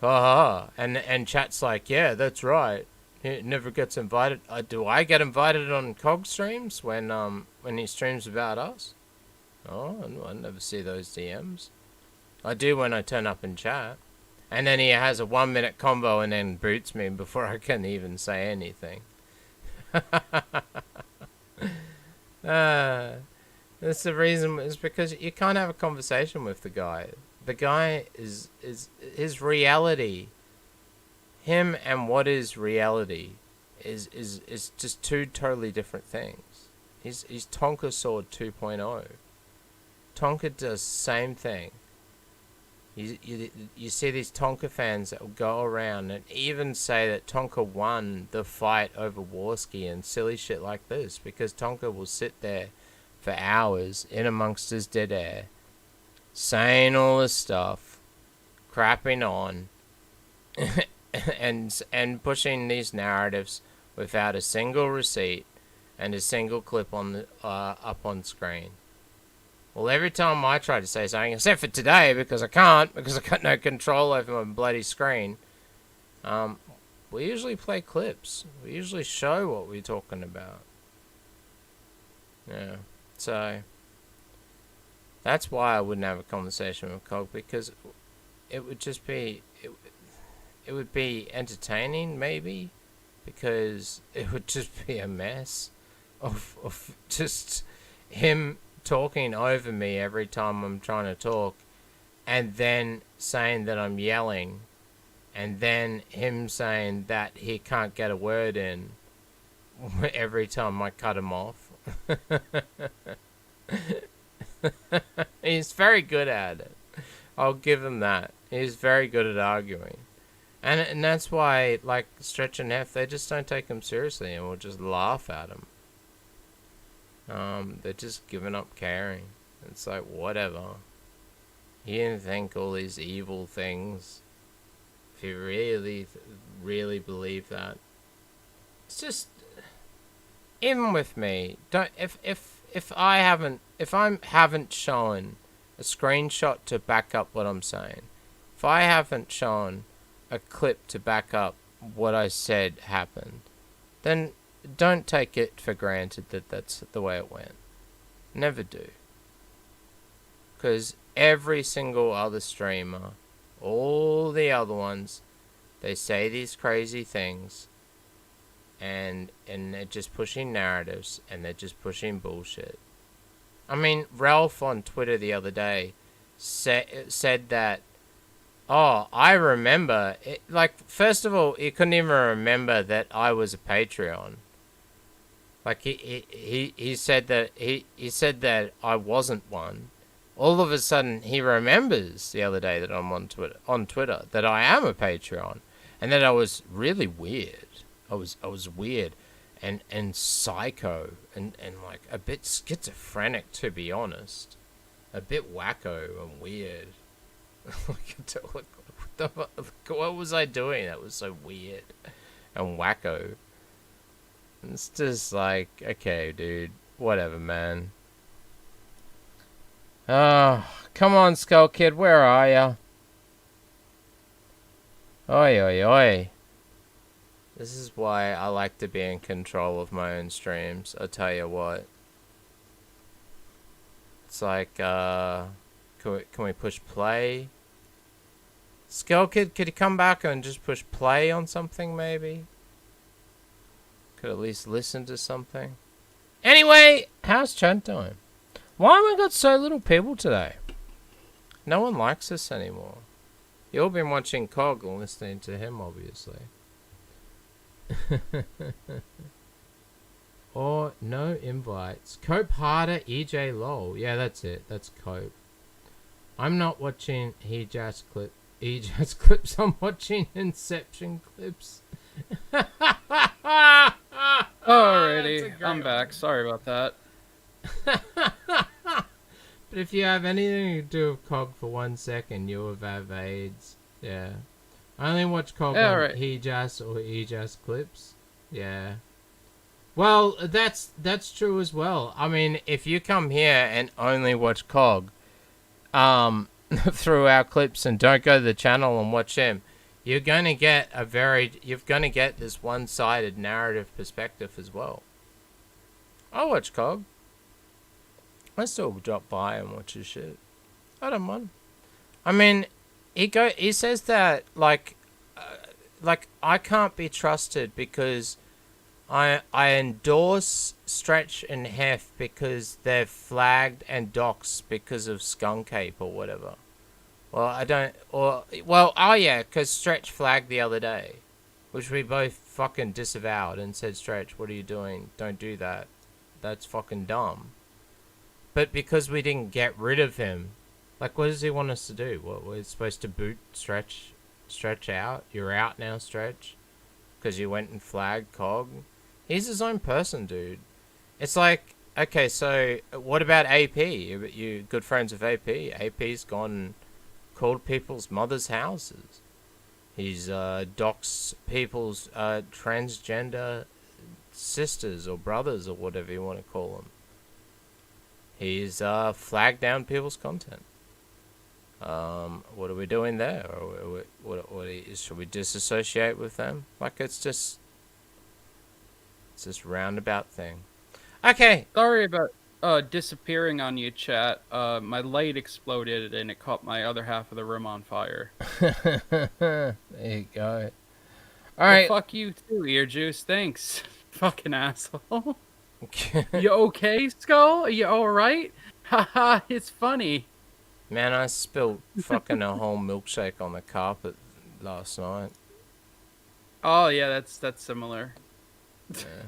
And chat's like, yeah, that's right. He never gets invited. Do I get invited on Cog streams when he streams about us? Oh, I never see those DMs. I do when I turn up in chat. And then he has a 1 minute combo and then boots me before I can even say anything. That's the reason, is because you can't have a conversation with the guy. The guy is his reality. Him and what is reality is just two totally different things. He's Tonka Sword 2.0. Tonka does same thing. You see these Tonka fans that will go around and even say that Tonka won the fight over Warski and silly shit like this, because Tonka will sit there for hours in amongst his dead air, saying all this stuff, crapping on, and pushing these narratives without a single receipt and a single clip on the up on screen. Well, every time I try to say something, except for today, because I can't, because I got no control over my bloody screen, we usually play clips. We usually show what we're talking about. Yeah, so that's why I wouldn't have a conversation with Cog, because it would just be, it would be entertaining, maybe, because it would just be a mess of just him talking over me every time I'm trying to talk, and then saying that I'm yelling, and then him saying that he can't get a word in every time I cut him off. He's very good at it. I'll give him that. He's very good at arguing. And that's why, like, Stretch and Hef, they just don't take him seriously and will just laugh at him. They're just giving up caring. It's like, whatever. You didn't think all these evil things. If you really believe that. It's just, even with me, don't, if I haven't shown a screenshot to back up what I'm saying, if I haven't shown a clip to back up what I said happened, then don't take it for granted that that's the way it went. Never do. Because every single other streamer, all the other ones, they say these crazy things, and they're just pushing narratives, and they're just pushing bullshit. I mean, Ralph on Twitter the other day said that, oh, I remember, like, first of all, he couldn't even remember that I was a Patreon. Like, he said that he said that I wasn't one. All of a sudden, he remembers the other day that I'm on Twitter that I am a Patreon, and that I was really weird. I was weird, and psycho, and like a bit schizophrenic, to be honest, a bit wacko and weird. What was I doing that was so weird and wacko? It's just like, okay, dude, whatever, man. Oh, come on, Skull Kid, where are ya? Oi, oi, oi. This is why I like to be in control of my own streams, I'll tell you what. It's like, can we push play? Skull Kid, could you come back and just push play on something, maybe? Could at least listen to something. Anyway, how's chat doing? Why have we got so little people today? No one likes us anymore. You all been watching Cog and listening to him, obviously. Or no invites. Cope harder, EJ lol. Yeah, that's it. That's Cope. I'm not watching EJ's clips. I'm watching Inception clips. Alrighty, I'm back. Sorry about that. But if you have anything to do with Cog for 1 second, you'll have AIDS. Yeah. I only watch Cog on right. Hejas or Ejas clips. Yeah. Well, that's true as well. I mean, if you come here and only watch Cog through our clips and don't go to the channel and watch him, you're gonna get this one-sided narrative perspective as well. I'll watch Cog. I still drop by and watch his shit. I don't mind. I mean, he says that like I can't be trusted because I endorse Stretch and Hef because they're flagged and doxxed because of skunk ape or whatever. Well, I don't, or, well, oh yeah, because Stretch flagged the other day, which we both fucking disavowed and said, Stretch, what are you doing? Don't do that. That's fucking dumb. But because we didn't get rid of him, like, what does he want us to do? What, we're supposed to boot Stretch out? You're out now, Stretch? Because you went and flagged Cog? He's his own person, dude. It's like, okay, so what about AP? You good friends with AP? AP's gone and called people's mothers' houses. He's doxed people's transgender sisters or brothers or whatever you want to call them. He's flagged down people's content. What are we doing there? Or should we disassociate with them? Like, it's this roundabout thing. Okay. Sorry about disappearing on you, chat. My light exploded and it caught my other half of the room on fire. There you go. All right. Well, fuck you too, EarJuice. Thanks. Fucking asshole. You okay, Skull? Are you alright? Haha, it's funny. Man, I spilled fucking a whole milkshake on the carpet last night. Oh yeah, that's similar. Yeah.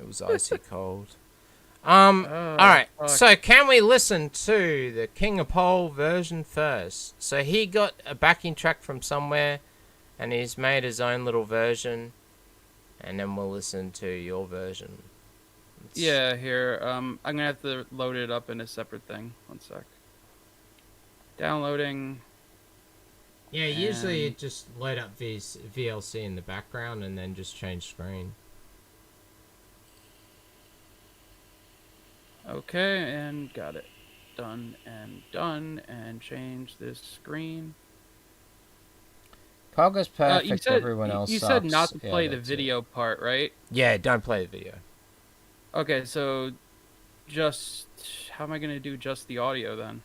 It was icy cold. Alright, so can we listen to the King of Pole version first? So he got a backing track from somewhere, and he's made his own little version, and then we'll listen to your version. Yeah, here, I'm gonna have to load it up in a separate thing. One sec. Downloading. Yeah, usually you just load up VLC in the background and then just change screen. Okay, and got it. Done, and change this screen. Cog's perfect, everyone else You sucks. said not to play the video part, right? Yeah, don't play the video. Okay, so just... How am I going to do just the audio then?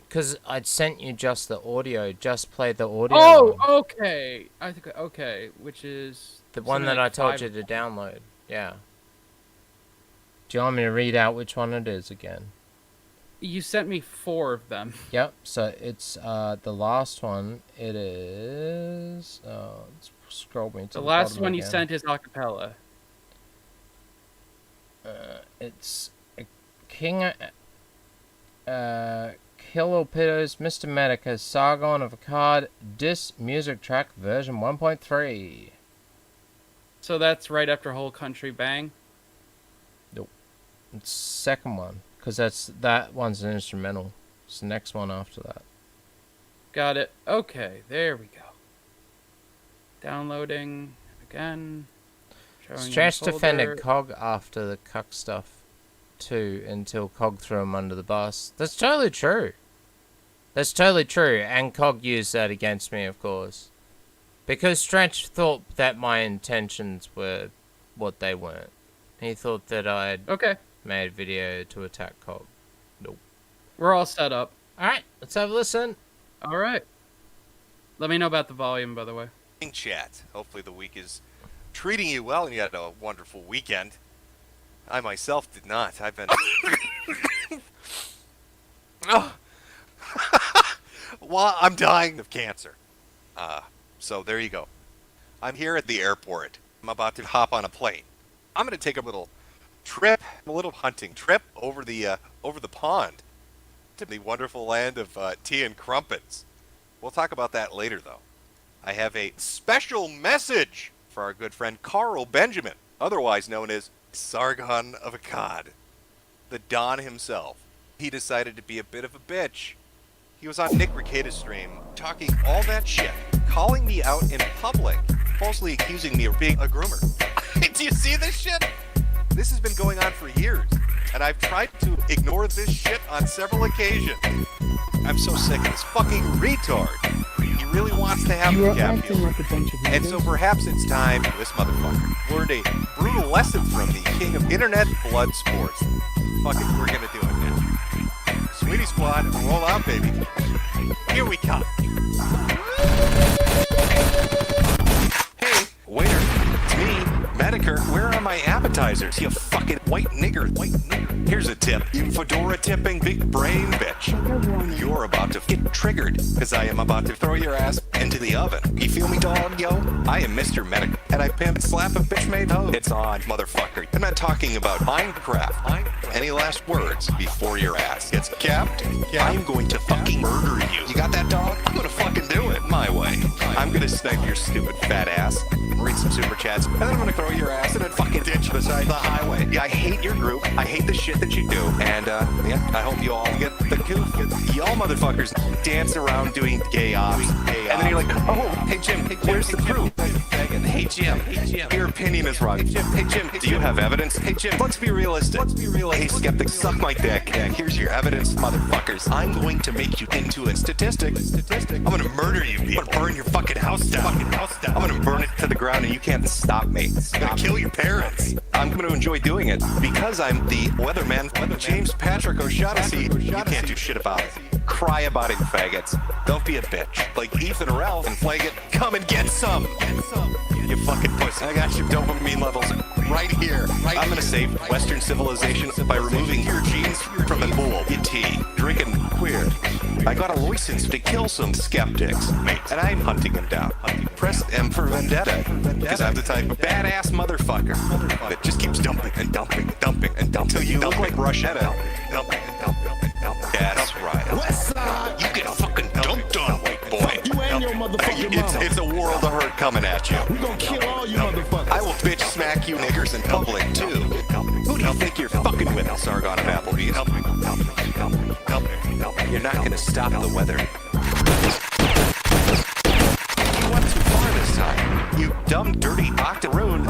Because I'd sent you just the audio. Just play the audio. Oh, one. okay. I think, okay, which is... The one that I told you to download. Yeah. Do you want me to read out which one it is again? You sent me 4 of them. Yep, so it's the last one. It is... let's scroll me to the last one again. you sent is acapella. It's King... Kilopito's Mr. Medica's Sargon of a Card Dis Music Track version 1.3. So that's right after Whole Country Bang? Nope. It's second one, because that one's an instrumental. It's the next one after that. Got it. Okay, there we go. Downloading again. Stretch defended Cog after the cuck stuff too until Cog threw him under the bus. That's totally true. That's totally true, and Cog used that against me, of course. Because Stretch thought that my intentions were what they weren't. He thought that I'd made a video to attack Cog. Nope. We're all set up. Alright, let's have a listen. Alright. Let me know about the volume, by the way. Chat. Hopefully the week is treating you well and you had a wonderful weekend. I myself did not. I've been... Oh. Well, I'm dying of cancer. So there you go. I'm here at the airport. I'm about to hop on a plane. I'm going to take a little trip, a little hunting trip over the pond to the wonderful land of tea and crumpets. We'll talk about that later, though. I have a special message for our good friend Carl Benjamin, otherwise known as Sargon of Akkad, the Don himself. He decided to be a bit of a bitch. He was on Nick Rekida's stream, talking all that shit, calling me out in public, falsely accusing me of being a groomer. Do you see this shit? This has been going on for years, and I've tried to ignore this shit on several occasions. I'm so sick of this fucking retard. He really wants to have the KAP deal. And so perhaps it's time this motherfucker learned a brutal lesson from the king of internet blood sports. Fuck it, we're gonna do it now. Sweetie Squad, roll out, baby. Here we come. Hey, waiter, it's me, Medicare. Where are my appetizers, you fucking white nigger? Here's a tip, you fedora tipping big brain bitch. You're about to get triggered, because I am about to throw your ass into the oven. You feel me, dog, yo? I am Mr. Medic, and I pimp and slap a bitch made hoe. It's on, motherfucker. I'm not talking about Minecraft. Any last words before your ass gets capped? I'm going to fucking murder you. You got that, dog? I'm gonna fucking do it my way. I'm gonna snipe your stupid fat ass, read some super chats, and then I'm gonna throw your ass in a fucking ditch beside the highway. Yeah, I hate your group. I hate the shit that you do. And, yeah, I hope you all get the goof. Y'all motherfuckers dance around doing gay ops. And then you're like, oh, hey Jim, where's the proof? Hey Jim, your opinion is wrong. Hey Jim, do you have evidence? Hey Jim, let's be realistic. Hey skeptic, suck my dick. Here's your evidence, motherfuckers. I'm going to make you into a statistic. I'm gonna murder you. I'm gonna burn your fucking house down. I'm gonna burn it to the ground and you can't stop me. I'm gonna kill your parents. I'm gonna enjoy doing it because I'm the weatherman, James Patrick O'Shaughnessy. You can't do shit about it. Cry about it, faggots. Don't be a bitch. Like Ethan or Ralph and flag it. Come and get some. You fucking pussy. I got your dopamine levels right here. I'm gonna save Western civilization by removing your genes from the pool. You tea, drinking queer. I got a license to kill some skeptics, mate, and I'm hunting them down. Press M for vendetta, because I'm the type of badass motherfucker that just keeps dumping and dumping and dumping and dumping until you look like Rushetta. Dumping and dumping and dumping. That's right. Westside. You get fucking dumped on, white boy. You and your motherfucking mama. It's a world of hurt coming at you. We gonna kill all you motherfuckers. I will bitch smack you niggers in public too. Who do you think you're fucking with, Sargon of Applebee's? You're not gonna stop the weather. You went too far this time. You dumb, dirty octoroon.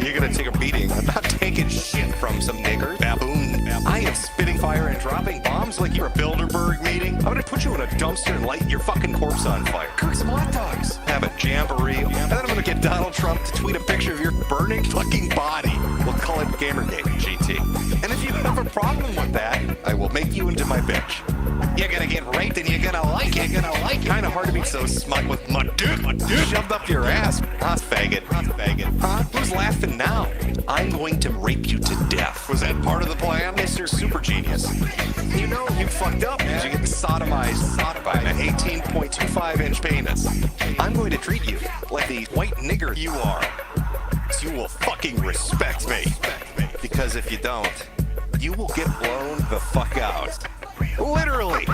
You're gonna take a beating. I'm not taking shit from some nigger. Baboon. I am spitting fire and dropping bombs like you're a Bilderberg meeting. I'm gonna put you in a dumpster and light your fucking corpse on fire. Cook some hot dogs. Have a jamboree. And then I'm gonna get Donald Trump to tweet a picture of your burning fucking body. We'll call it Gamergate, GT. And if you have a problem with that, I will make you into my bitch. You're gonna get raped and you're gonna like it. Kinda hard to be so smug with my dick shoved up your ass. Faggot. Huh? Who's laughing now? I'm going to rape you to death. Was that part of the plan, Mr. Super Genius? You know you fucked up because you get sodomized by an 18.25-inch penis. I'm going to treat you like the white nigger you are. So you will fucking respect me. Because if you don't, you will get blown the fuck out. Literally.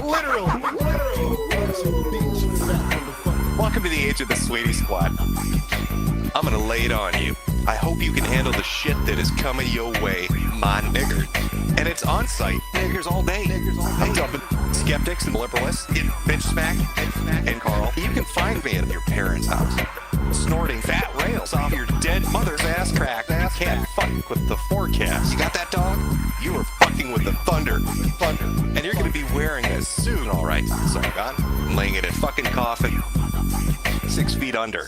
Welcome to the age of the Sweetie Squad. I'm gonna lay it on you. I hope you can handle the shit that is coming your way, my nigger. And it's on site. Niggers all day. I'm dumping skeptics and liberalists, bitch smack, and Carl. You can find me at your parents' house, snorting fat rails off your dead mother's ass crack. Can't fuck with the forecast. You got that, dog? You are fucking with the thunder. And you're gonna be wearing a suit, all right, Sargon. I'm laying in a fucking coffin. 6 feet under.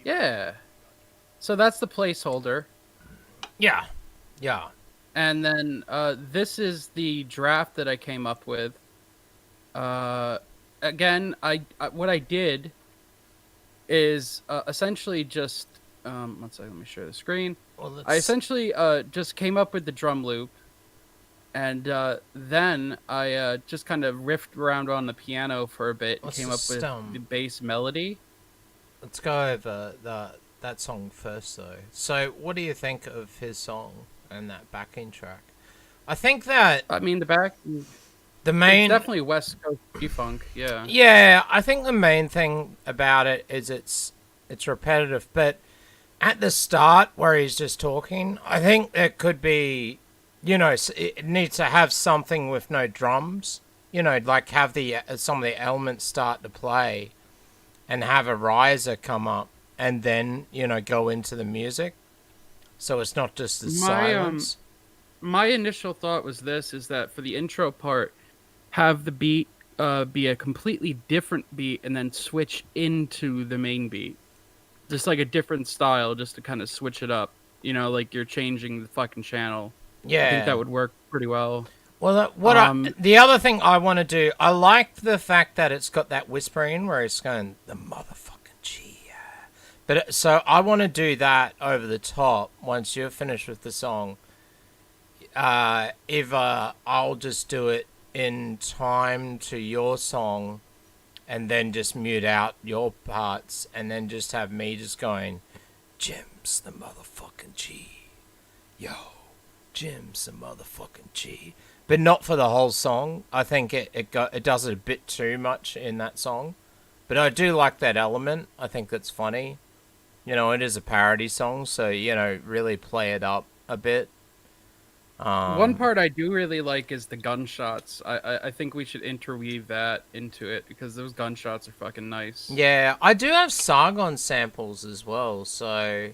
Yeah. So that's the placeholder. Yeah. And then this is the draft that I came up with. Again, what I did is essentially just one second, let me share the screen. Well, I essentially just came up with the drum loop, and then I just kind of riffed around on the piano for a bit and came up with the bass melody. Let's go over that song first, though. So, what do you think of his song and that backing track? I think that the main it's definitely West Coast G-funk, yeah. Yeah, I think the main thing about it is it's repetitive, but at the start where he's just talking, I think there could be, it needs to have something with no drums, like have some of the elements start to play and have a riser come up and then, go into the music. So it's not just the silence. My initial thought was is that for the intro part, have the beat be a completely different beat and then switch into the main beat. Just like a different style, just to kind of switch it up. You know, like you're changing the fucking channel. Yeah. I think that would work pretty well. Well, the other thing I want to do, I like the fact that it's got that whispering where it's going, the motherfucking G. But so I want to do that over the top once you're finished with the song. Either I'll just do it in time to your song and then just mute out your parts and then just have me just going, Jim's the motherfucking G. Yo, Jim's the motherfucking G. But not for the whole song. I think it does it a bit too much in that song. But I do like that element. I think that's funny. You know, it is a parody song, so, you know, really play it up a bit. One part I do really like is the gunshots. I think we should interweave that into it because those gunshots are fucking nice. Yeah, I do have Sargon samples as well, so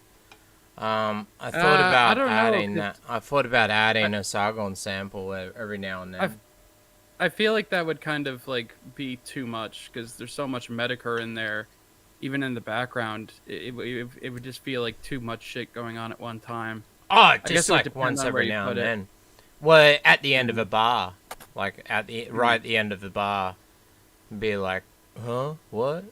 I thought about adding that. I thought about adding a Sargon sample every now and then. I feel like that would kind of like be too much because there's so much Medicare in there. Even in the background, it would just feel like too much shit going on at one time. Oh, just like once every now and then. Well, at the end of a bar, like right at the end of the bar, be like, huh, what?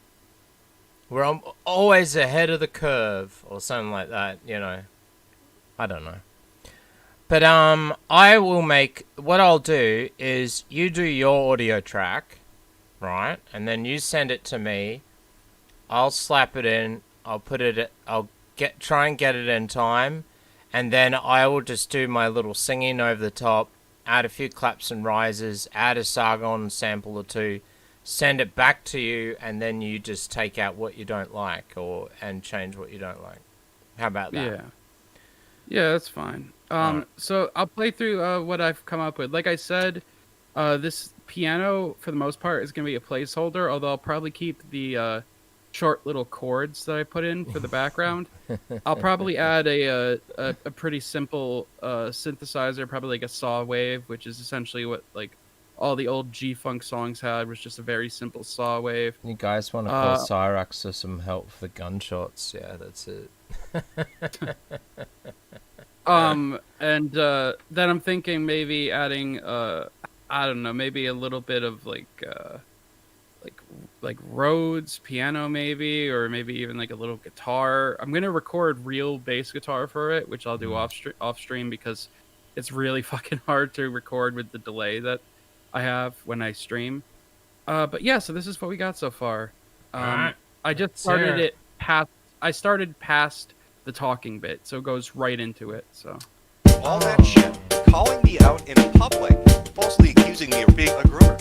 We're always ahead of the curve, or something like that. You know, I don't know. But I will make. What I'll do is you do your audio track, right, and then you send it to me. I'll slap it in. I'll put it. I'll try and get it in time. And then I will just do my little singing over the top, add a few claps and rises, add a Sargon sample or two, send it back to you, and then you just take out what you don't like and change what you don't like. How about that? Yeah, that's fine. So I'll play through what I've come up with. Like I said, this piano, for the most part, is going to be a placeholder, although I'll probably keep the short little chords that I put in for the background. I'll probably add a pretty simple synthesizer, probably like a saw wave, which is essentially what like all the old G-Funk songs had, was just a very simple saw wave. You guys want to call Cyrax for some help for gunshots? Yeah, that's it. And then I'm thinking maybe adding I don't know, maybe a little bit of like Rhodes piano maybe, or maybe even like a little guitar. I'm gonna record real bass guitar for it, which I'll do off stream because it's really fucking hard to record with the delay that I have when I stream. But yeah, so this is what we got so far. Right. I just started it past. I started past the talking bit, so it goes right into it. So all that shit, calling me out in public, falsely accusing me of being a groomer.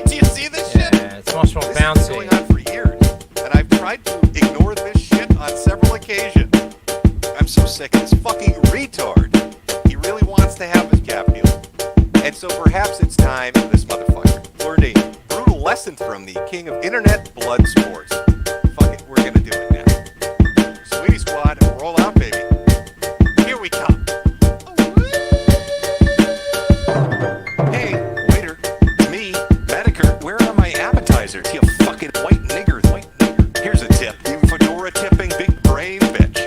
Do you see this shit? Yeah, it's much more bouncy. This is going on for years, and I've tried to ignore this shit on several occasions. I'm so sick of this fucking retard. He really wants to have his KAP deal. And so perhaps it's time this motherfucker learned a brutal lesson from the king of internet blood sports. Fuck it, we're gonna do it now. Sweetie Squad, roll out, baby. Here we come. Hey, waiter, it's me, Medicare. Where are my appetizers? You fucking white niggers. Here's a tip. You fedora tipping big brain bitch.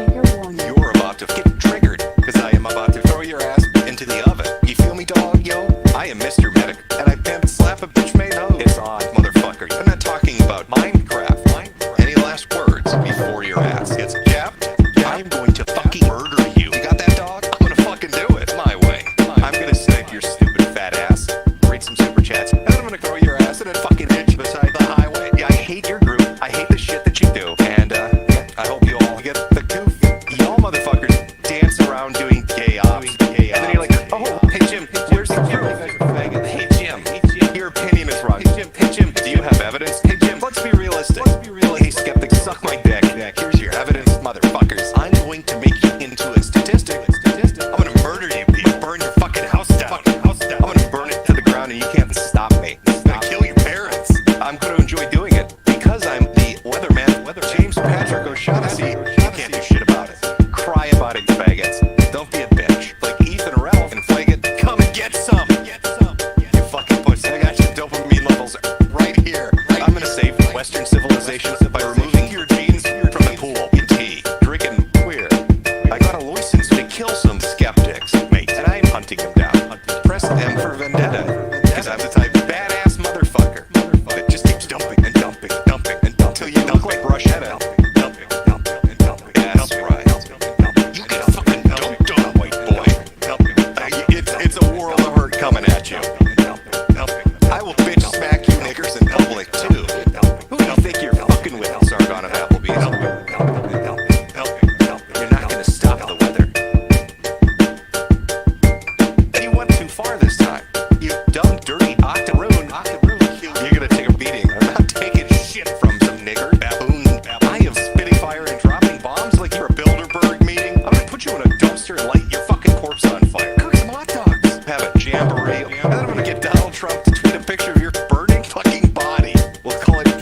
You're about to get triggered, because I am about to throw your ass into the oven. You feel me, dog, yo? I am Mr. Medic, and I pimp slap a bitch made nose. It's on, motherfucker. I'm not talking about Minecraft. Any last words before your ass gets jabbed? I'm going to fucking murder you. You got that, dog? I'm gonna fucking do it my way. I'm gonna snipe your stupid fat ass, read some super chats, and then I'm gonna throw your ass in a fucking ditch beside the highway. Yeah, I hate your group. I hate the shit that you do. And I hope you all get the goof. Y'all motherfuckers dance around doing gay ops. And then you're like, oh, hey Jim, where's the proof? Hey Jim, your opinion is wrong. Hey Jim, do you have evidence? Hey Jim, let's be realistic. Hey skeptic, suck my dick. Here's your evidence, motherfuckers. I'm going to make you into a statistic. I'm gonna murder you, people. Burn your fucking house down. I'm gonna burn it to the ground and you can't stop me. I'm gonna kill your parents. I'm gonna enjoy doing it because I'm the weatherman. James Patrick O'Shaughnessy. You can't do shit about it. Cry about it, you faggots. Don't be a bitch. Like Ethan Ralph and Faggot, come and get some. You fucking pussy. I got you dope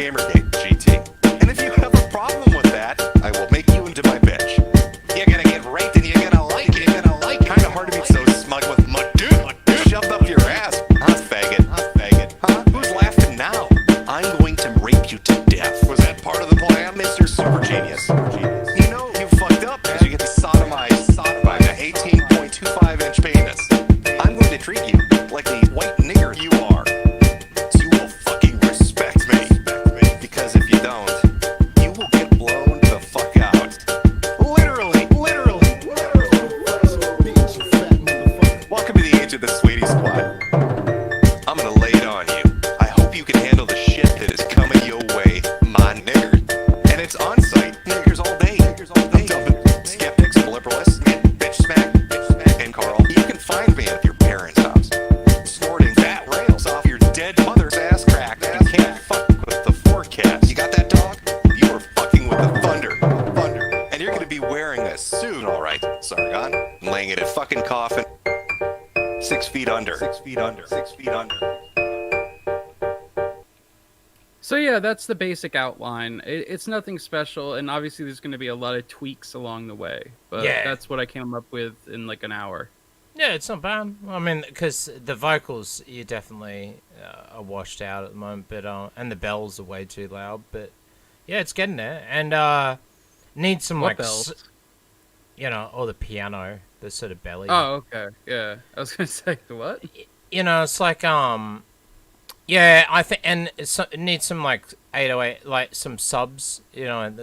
Gamergate, GT. And if you have a problem with that, I will make you into my bitch. You're gonna get raped and you're gonna like it. You're gonna like it. Kinda hard to be so smug with mud, dude. Shoved up your ass. Huh, faggot? Huh, faggot? Huh? Who's laughing now? I'm going to rape you to death. Was that part of the plan, Mr. Super Genius? You know you fucked up because you get sodomized by the 18.25-inch penis. I'm going to treat you like the white nigger you are. So you will fucking respect me. Because if you don't, you will get blown the fuck out. Literally. Welcome to the age of the Sweetie Squad. I'm gonna lay it on you. I hope you can handle the shit that is coming your way, my nigger. And it's on site. Niggers all day. I'm dumping skeptics and liberalists and bitch smack. And Carl, you can find me at your parents' house, snorting fat rails off your dead mother's ass crack. You can't fuck with the forecast. You got that, dog? You are fucking with the thunder. And you're gonna be wearing a suit, all right, Sargon. I'm laying in a fucking coffin. 6 feet under. 6 feet under. 6 feet under. So yeah, that's the basic outline. It's nothing special, and obviously there's going to be a lot of tweaks along the way. But Yeah. that's what I came up with in like an hour. Yeah, it's not bad. I mean, because the vocals, you definitely are washed out at the moment, but and the bells are way too loud. But yeah, it's getting there, and needs some What like, bells? or the piano, the sort of belly. Oh, okay. Yeah. I was going to say, what? It's like yeah, I think, and it needs some like 808, like some subs, at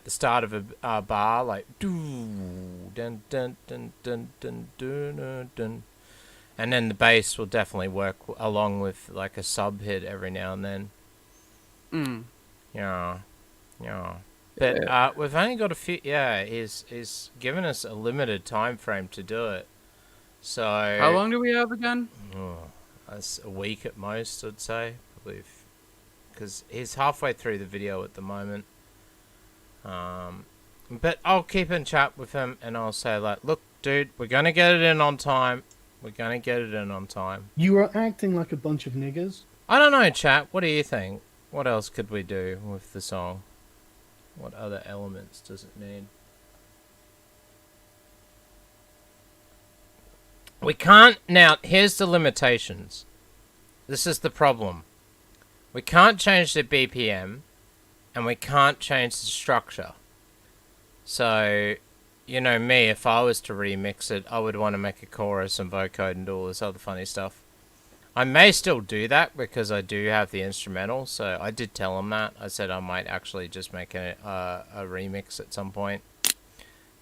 the start of a bar, like doo dun dun dun dun dun dun dun, and then the bass will definitely work along with like a sub hit every now and then. Yeah. But we've only got a few. Yeah, he's given us a limited time frame to do it. So How long do we have again? That's a week at most, I'd say, probably, because he's halfway through the video at the moment. But I'll keep in chat with him, and I'll say like, look, dude, we're gonna get it in on time. You are acting like a bunch of niggers. I don't know, chat. What do you think? What else could we do with the song? What other elements does it need? We can't... Now, here's the limitations. This is the problem. We can't change the BPM, and we can't change the structure. So, you know me, if I was to remix it, I would want to make a chorus and vocode and do all this other funny stuff. I may still do that, because I do have the instrumental, so I did tell him that. I said I might actually just make a remix at some point.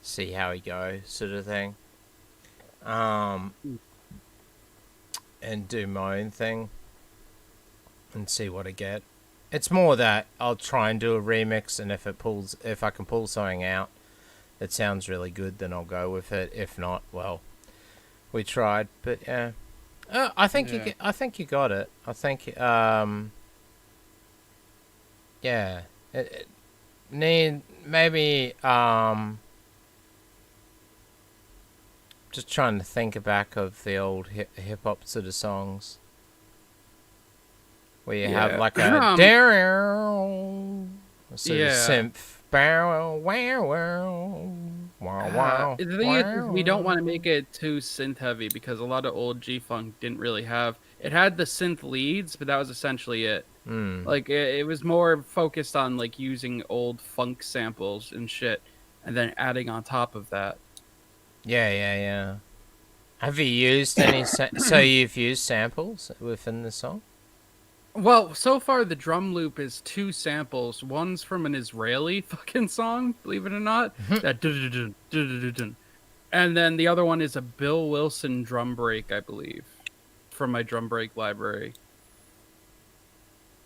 See how he goes, sort of thing. And do my own thing and see what I get. It's more that I'll try and do a remix, and if I can pull something out that sounds really good, then I'll go with it. If not, well, we tried. But yeah, I think you got it. I think yeah, it need maybe just trying to think back of the old hip hop sort of songs, where you have like a sort of synth. The thing is, we don't want to make it too synth heavy, because a lot of old G-Funk didn't really have. It had the synth leads, but that was essentially it. Like it was more focused on like using old funk samples and shit, and then adding on top of that. Yeah. Have you used any? So you've used samples within the song? Well, so far the drum loop is 2 samples. One's from an Israeli fucking song, believe it or not. That dun-dun-dun-dun-dun-dun. And then the other one is a Bill Wilson drum break, I believe, from my drum break library.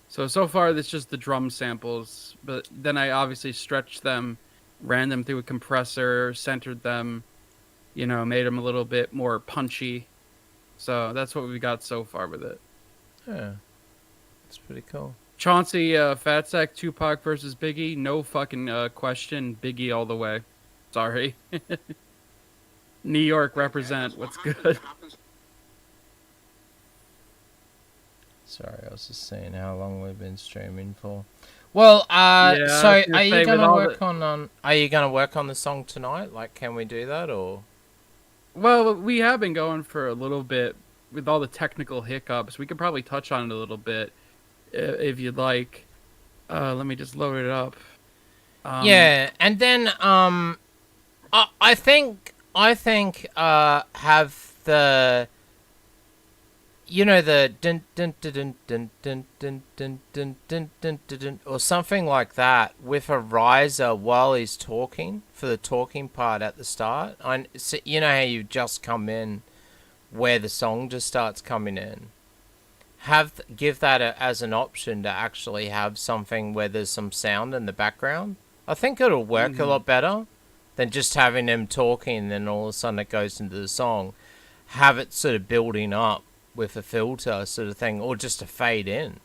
So far it's just the drum samples, but then I obviously stretched them, ran them through a compressor, centered them, made them a little bit more punchy. So that's what we got so far with it. Yeah. That's pretty cool. Chauncey, Fat Sack, Tupac versus Biggie. No fucking question. Biggie all the way. Sorry. New York represent. What's good? Sorry, I was just seeing how long we've been streaming for. Well, Yeah, so I was gonna are you say, with gonna all work the- on are you gonna work on the song tonight? Like, can we do that or? Well, we have been going for a little bit with all the technical hiccups. We could probably touch on it a little bit if you'd like. Let me just load it up. Yeah, and then I think have the the dun dun dun dun dun dun dun dun dun dun dun or something like that with a riser while he's talking for the talking part at the start. So you know how you just come in where the song just starts coming in. Give that as an option to actually have something where there's some sound in the background. I think it'll work a lot better than just having him talking and then all of a sudden it goes into the song. Have it sort of building up with a filter sort of thing, or just a fade in,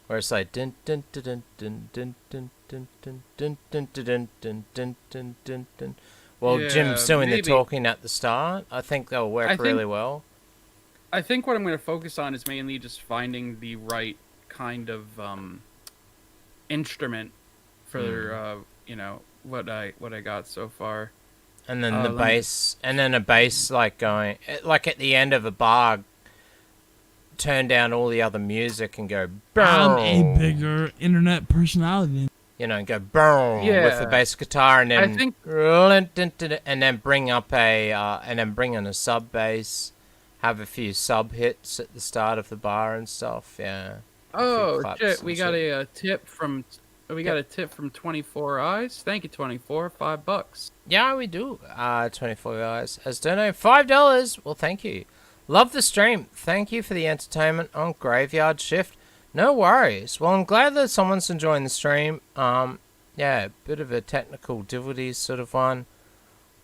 where it's like dun dun dun dun dun dun dun dun dun dun dun dun dun dun dun dun. Well, Jim's doing the talking at the start. I think that'll work really well. I think what I'm going to focus on is mainly just finding the right kind of instrument for what I got so far. And then the bass, and then a bass like going like at the end of a bar. Turn down all the other music and go. I'm a bigger internet personality. And go boom with the bass guitar, and then I think, and then bring up bring in a sub bass. Have a few sub hits at the start of the bar and stuff. Yeah. Oh shit! We got a tip from 24 Eyes. Thank you, 24. $5. Yeah, we do. 24 Eyes has donated $5. Well, thank you. Love the stream. Thank you for the entertainment on Graveyard Shift. No worries. Well, I'm glad that someone's enjoying the stream. Yeah, bit of a technical difficulties sort of one.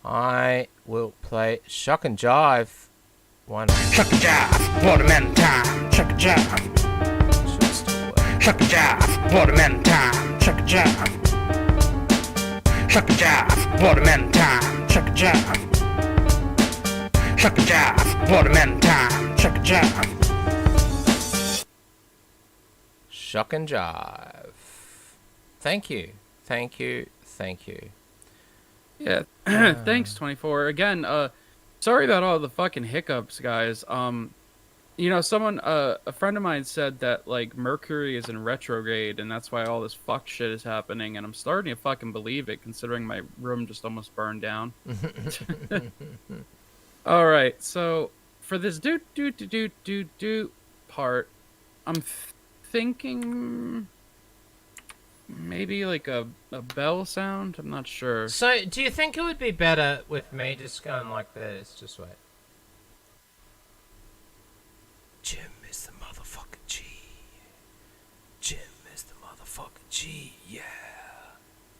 I will play Shock and Jive. One. Shock and jive, watermelon time. Shock and jive. Shock and jive, watermelon time. Shock and jive. Shock and jive, watermelon time. Shock and jive. Shock and jive, watermelon time. Shock and jive. Shock and Jive. Thank you. Thank you. Thank you. Yeah. Thanks, 24. Again, sorry about all the fucking hiccups, guys. Someone, a friend of mine said that, like, Mercury is in retrograde, and that's why all this fuck shit is happening, and I'm starting to fucking believe it, considering my room just almost burned down. Alright, so, for this do part, I'm thinking maybe, like, a bell sound? I'm not sure. So, do you think it would be better with me just going like this? Just wait. Jim is the motherfucking G. Jim is the motherfucking G, yeah.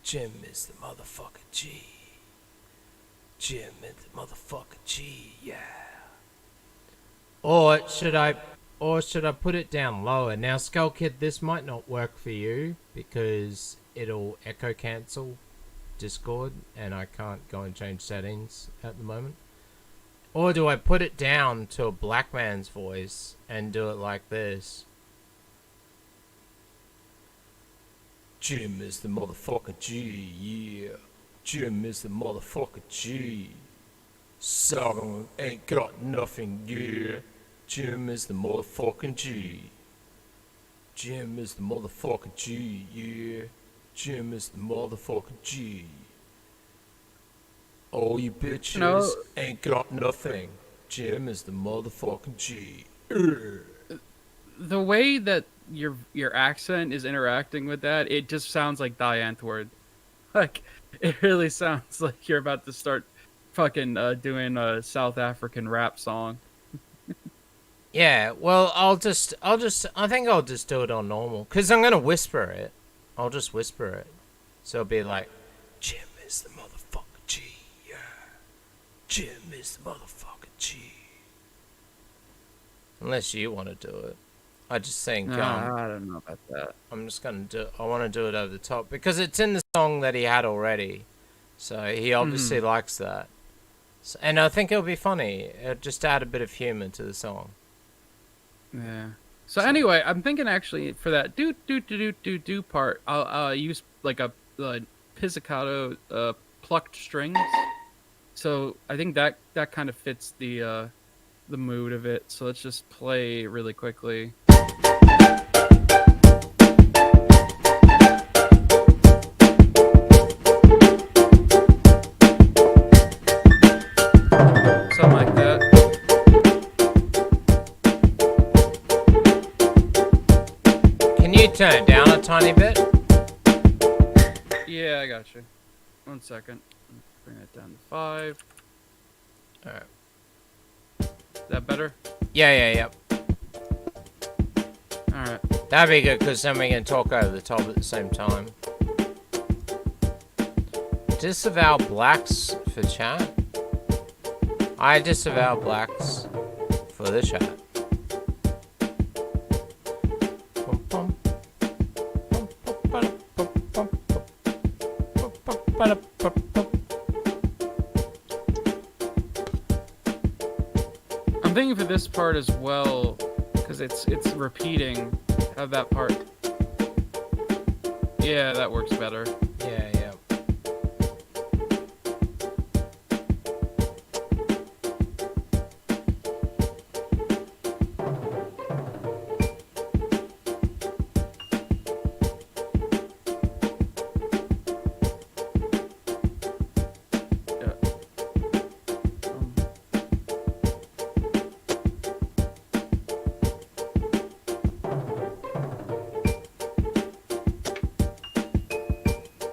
Jim is the motherfucking G. Jim is the motherfucking G, yeah. Or should I put it down lower? Now, Skull Kid, this might not work for you because it'll echo cancel Discord and I can't go and change settings at the moment. Or do I put it down to a black man's voice and do it like this? Jim is the motherfucking G, yeah. Jim is the motherfucking G. Sargon ain't got nothing, yeah. Jim is the motherfucking G. Jim is the motherfucking G, yeah. Jim is the motherfucking G. All you bitches ain't got nothing. Jim is the motherfucking G. The way that your accent is interacting with that, it just sounds like Die Antwoord. Like, it really sounds like you're about to start fucking doing a South African rap song. Yeah, well, I think I'll just do it on normal. Because I'm going to whisper it. I'll just whisper it. So it'll be like, Jim is the motherfucking G, yeah. Jim is the motherfucking G. Unless you want to do it. I just think, I don't know about that. I'm just going to I want to do it over the top. Because it's in the song that he had already. So he obviously likes that. So, and I think it'll be funny. It'll just add a bit of humor to the song. Yeah. So anyway, I'm thinking actually for that do part, I'll use like a pizzicato plucked strings. So I think that kind of fits the mood of it. So let's just play really quickly. Something like that. Can you turn it down a tiny bit? Yeah, I got you. 1 second. Bring it down to 5. All right. Is that better? Yeah. All right. That'd be good because then we can talk over the top at the same time. Disavow blacks for chat. I disavow blacks for the chat. I'm thinking for this part as well, because it's repeating. Have that part. Yeah, that works better. Yeah.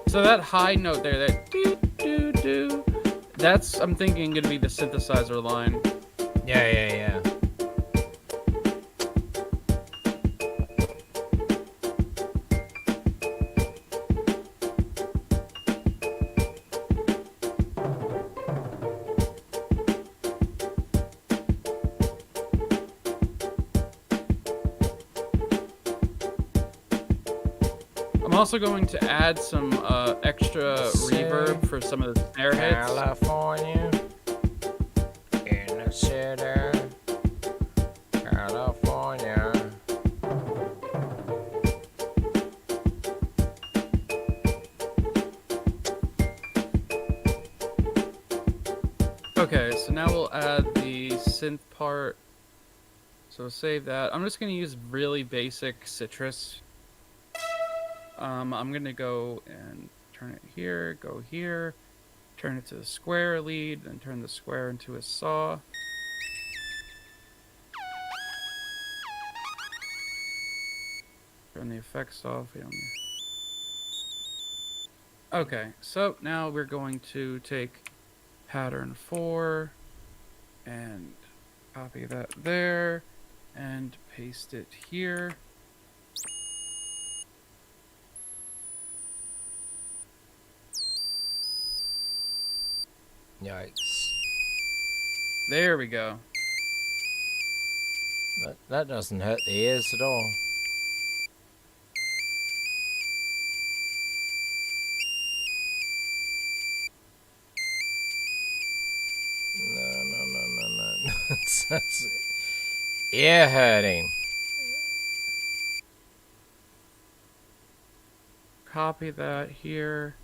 So that high note there, that do, that's, I'm thinking, gonna be the synthesizer line. Yeah. I'm also going to add some extra reverb for some of the snare hits. California, in the city, California. Okay, so now we'll add the synth part. So save that. I'm just going to use really basic citrus. I'm gonna go and turn it here, go here, turn it to the square lead, then turn the square into a saw. Turn the effects off. Okay, so now we're going to take pattern 4 and copy that there and paste it here. Yikes. There we go. That doesn't hurt the ears at all. No. That's ear hurting. Copy that here.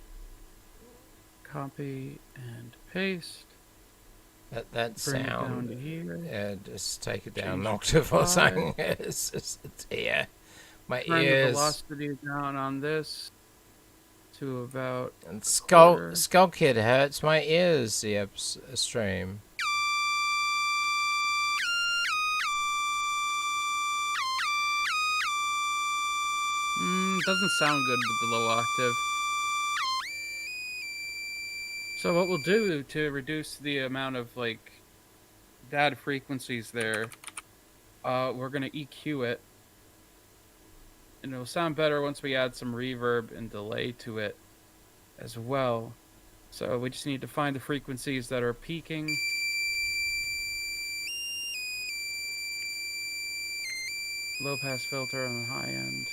Copy and paste. That Bring it sound. down to here. Yeah, just take it down Change an octave or the something. It's yeah. My Turn the ears. velocity down on this to about. And Skull Kid hurts my ears. The stream. Doesn't sound good with the low octave. So what we'll do to reduce the amount of like bad frequencies there, we're gonna EQ it, and it'll sound better once we add some reverb and delay to it as well. So we just need to find the frequencies that are peaking. Low pass filter on the high end.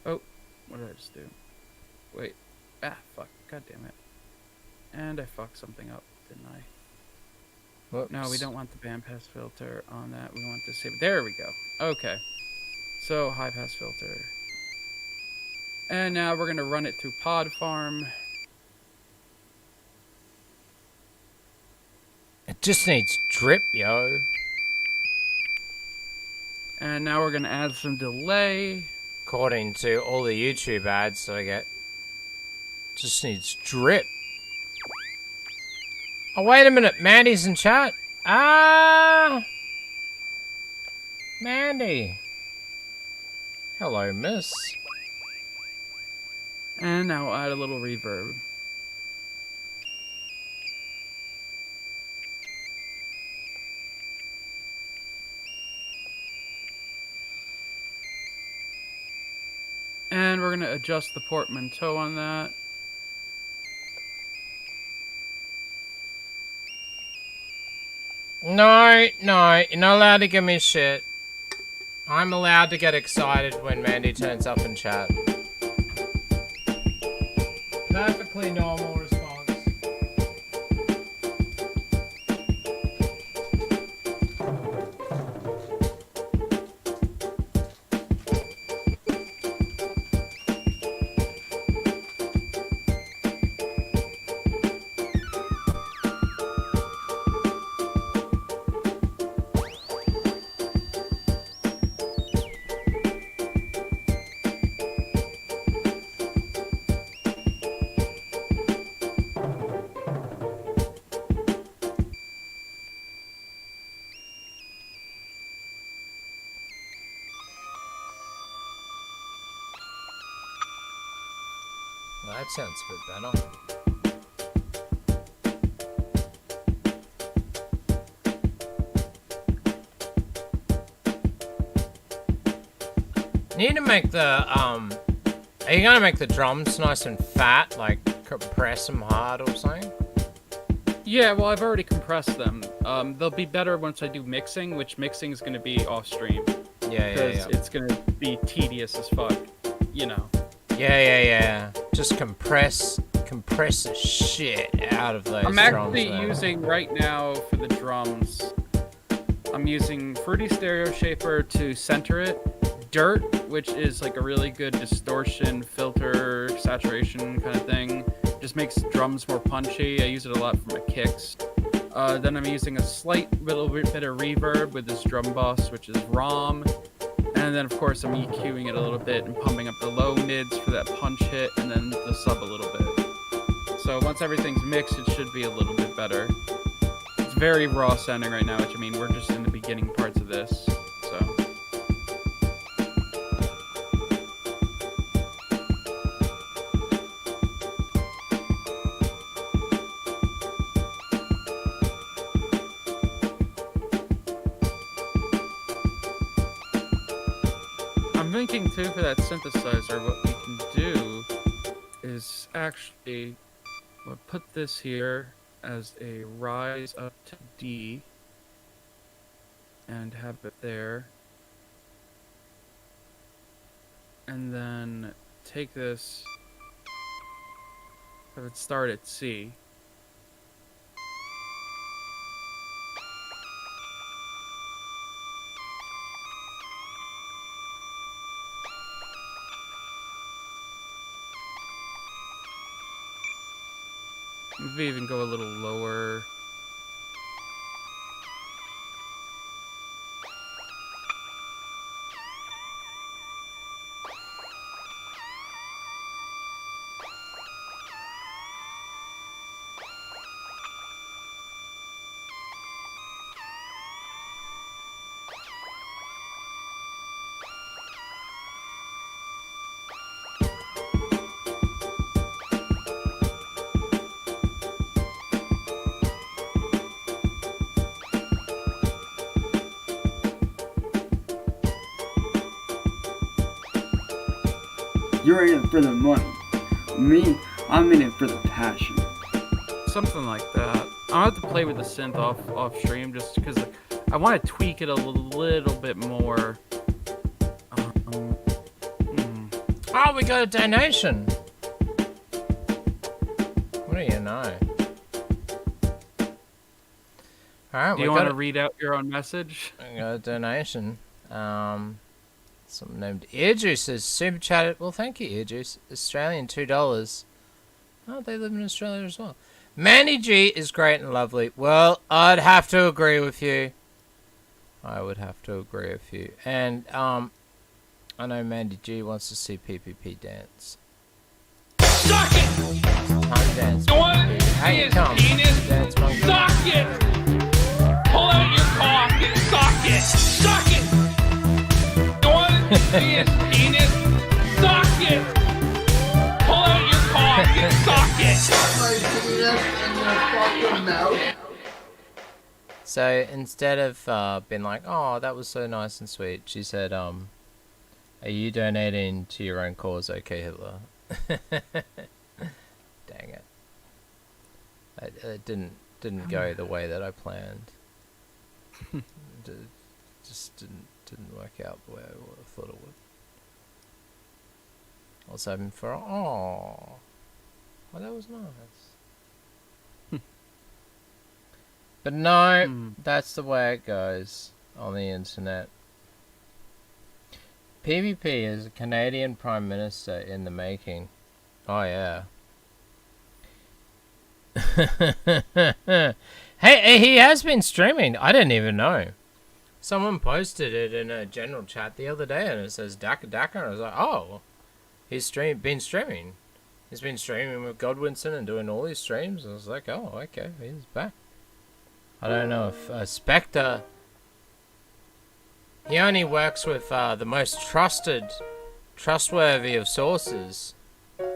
Oh, what did I just do? Wait. Fuck. God damn it. And I fucked something up, didn't I? Whoops. No, we don't want the bandpass filter on that. We want the save. There we go. Okay. So high pass filter. And now we're gonna run it through Pod Farm. It just needs drip, yo. And now we're gonna add some delay. According to all the YouTube ads that I get, just needs drip. Oh, wait a minute. Mandy's in chat. Ah! Mandy. Hello, miss. And now we'll add a little reverb. And we're going to adjust the portmanteau on that. No, no, you're not allowed to give me shit. I'm allowed to get excited when Mandy turns up in chat. Perfectly normal response. Well, that sounds a bit better. Need to make the, are you gonna make the drums nice and fat, like compress them hard or something? Yeah, well, I've already compressed them. They'll be better once I do mixing, which mixing is going to be off stream. Yeah. Because it's going to be tedious as fuck, you know. Yeah. Just compress the shit out of those drums. I'm actually using right now for the drums, I'm using Fruity Stereo Shaper to center it. Dirt, which is like a really good distortion, filter, saturation kind of thing. Just makes drums more punchy. I use it a lot for my kicks. Then I'm using a slight little bit of reverb with this drum bus, which is ROM. And then, of course, I'm EQing it a little bit and pumping up the low mids for that punch hit, and then the sub a little bit. So once everything's mixed, it should be a little bit better. It's very raw sounding right now, which I mean, we're just in the beginning parts of this, so. I'm thinking too for that synthesizer, what we can do is actually we'll put this here as a rise up to D and have it there. And then take this, have it start at C. Maybe even go a little lower. You're in it for the money. Me, I'm in it for the passion. Something like that. I'll have to play with the synth off stream just because I want to tweak it a little bit more. Oh, we got a donation. What do you know? right, Do you want to read out your own message? I got a donation. Someone named EarJuice has super chatted. Well, thank you, EarJuice. Australian $2. Oh, they live in Australia as well. Mandy G is great and lovely. Well, I'd have to agree with you. I would have to agree with you. And I know Mandy G wants to see PPP dance. Suck it! Time dance. You want monkey. How you his come? penis? Dance monkey. Suck it! Pull out your cock and suck it! Suck it! You want his penis? Suck it! Pull out your cock and suck it! My penis in your fucking mouth. So instead of being like, "Oh, that was so nice and sweet," she said, "Are you donating to your own cause, okay, Hitler?" Dang it! It didn't go the way that I planned. Just didn't work out the way I thought it would. I was hoping for oh, that was nice. But no, that's the way it goes on the internet. PvP is a Canadian Prime Minister in the making. Oh yeah. Hey, he has been streaming. I didn't even know. Someone posted it in a general chat the other day, and it says Daka Daka, and I was like, oh, he's been streaming. He's been streaming with Godwinson and doing all these streams. I was like, oh, okay, he's back. I don't know if Spectre. He only works with the most trustworthy of sources.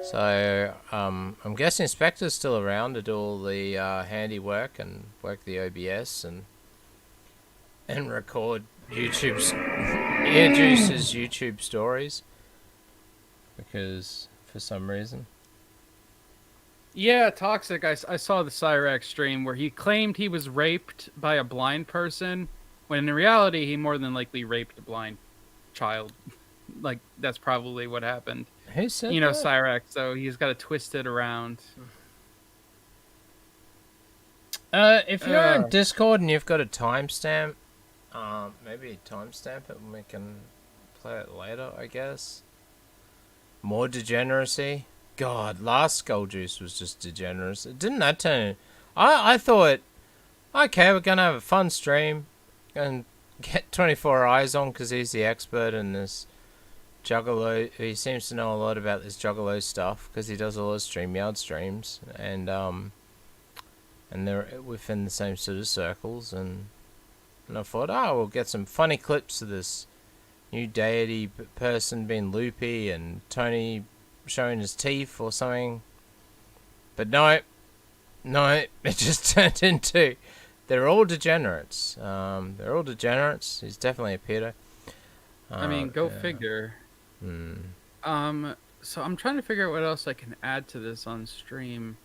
So I'm guessing Spectre's still around to do all the handiwork and work the OBS and record EarJuice's YouTube stories, because for some reason. Yeah, Toxic. I saw the Cyrax stream where he claimed he was raped by a blind person, when in reality he more than likely raped a blind child. Like, that's probably what happened. Who said You know, that? Cyrax, so he's got to twist it around. If you're on Discord and you've got a timestamp, maybe timestamp it and we can play it later, I guess. More degeneracy. God, last SkullJuice was just degenerate. Didn't that turn? I thought, okay, we're gonna have a fun stream and get 24 Eyes on because he's the expert in this Juggalo. He seems to know a lot about this Juggalo stuff because he does all his StreamYard streams, and they're within the same sort of circles. And I thought, oh, we'll get some funny clips of this new deity person being loopy and Tony showing his teeth or something. But no, it just turned into they're all degenerates. They're all degenerates. He's definitely a pedo. I mean, go figure. So I'm trying to figure out what else I can add to this on stream.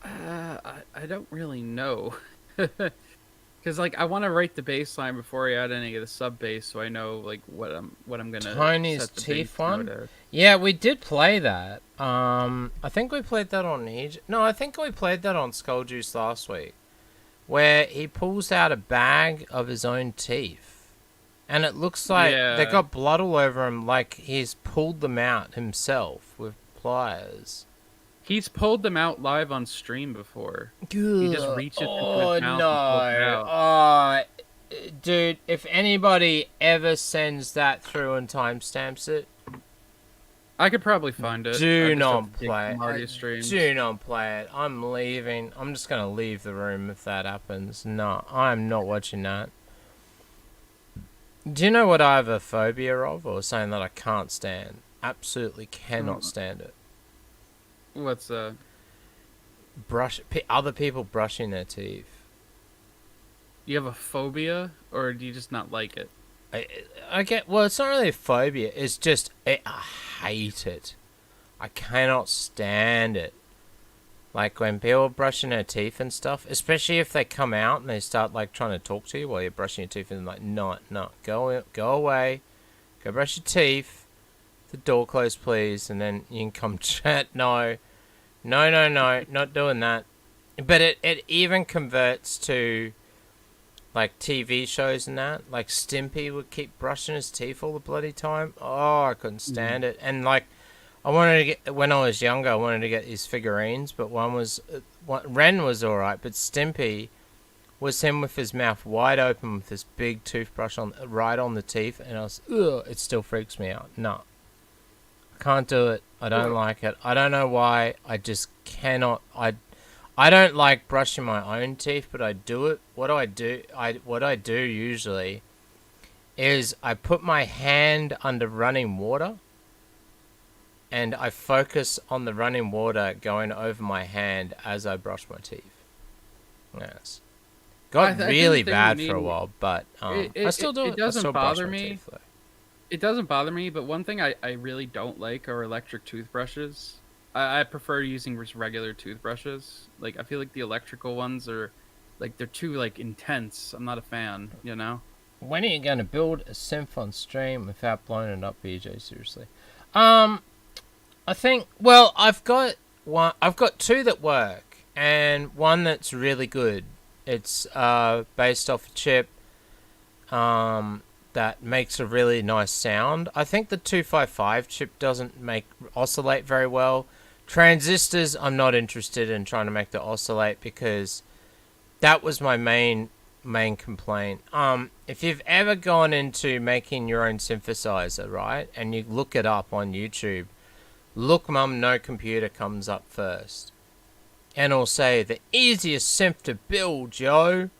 I don't really know. Because like I want to write the baseline before I add any of the sub bass, so I know like what I'm gonna. Tony's set the teeth bass one. note at. Yeah, we did play that. I think we played that on I think we played that on SkullJuice last week, where he pulls out a bag of his own teeth, and it looks like they got blood all over him, like he's pulled them out himself with pliers. He's pulled them out live on stream before. He just reaches into his mouth and pulls it out. Dude, if anybody ever sends that through and timestamps it, I could probably find it. Do not play it. Do not play it. I'm leaving. I'm just gonna leave the room if that happens. No, I'm not watching that. Do you know what I have a phobia of, or something that I can't stand? Absolutely cannot stand it. What's other people brushing their teeth. You have a phobia, or do you just not like it? I get. Well, it's not really a phobia. It's just I hate it. I cannot stand it. Like when people are brushing their teeth and stuff, especially if they come out and they start like trying to talk to you while you're brushing your teeth, and like, no, go away, go brush your teeth. The door closed, please, and then you can come chat. No, not doing that. But it even converts to like TV shows and that. Like Stimpy would keep brushing his teeth all the bloody time. Oh, I couldn't stand it. And like, I wanted to get, when I was younger, I wanted to get these figurines, but Ren was alright, but Stimpy was him with his mouth wide open with this big toothbrush right on the teeth, and I was, ugh, it still freaks me out. No. I can't do it. I don't like it. I don't know why. I just cannot. I don't like brushing my own teeth, but I do it. What I do usually is I put my hand under running water, and I focus on the running water going over my hand as I brush my teeth. Yes. Got really bad for a while, but I still do it. It doesn't bother me. Teeth, it doesn't bother me, but one thing I really don't like are electric toothbrushes. I prefer using just regular toothbrushes. Like, I feel like the electrical ones are, like, they're too, like, intense. I'm not a fan, you know? When are you going to build a synth on stream without blowing it up, BJ? Seriously. I think, well, I've got two that work, and one that's really good. It's based off a chip that makes a really nice sound. I think the 255 chip doesn't oscillate very well. Transistors, I'm not interested in trying to make the oscillate because that was my main complaint. If you've ever gone into making your own synthesizer, right, and you look it up on YouTube, Look Mum No Computer comes up first. And it'll say, the easiest synth to build, yo.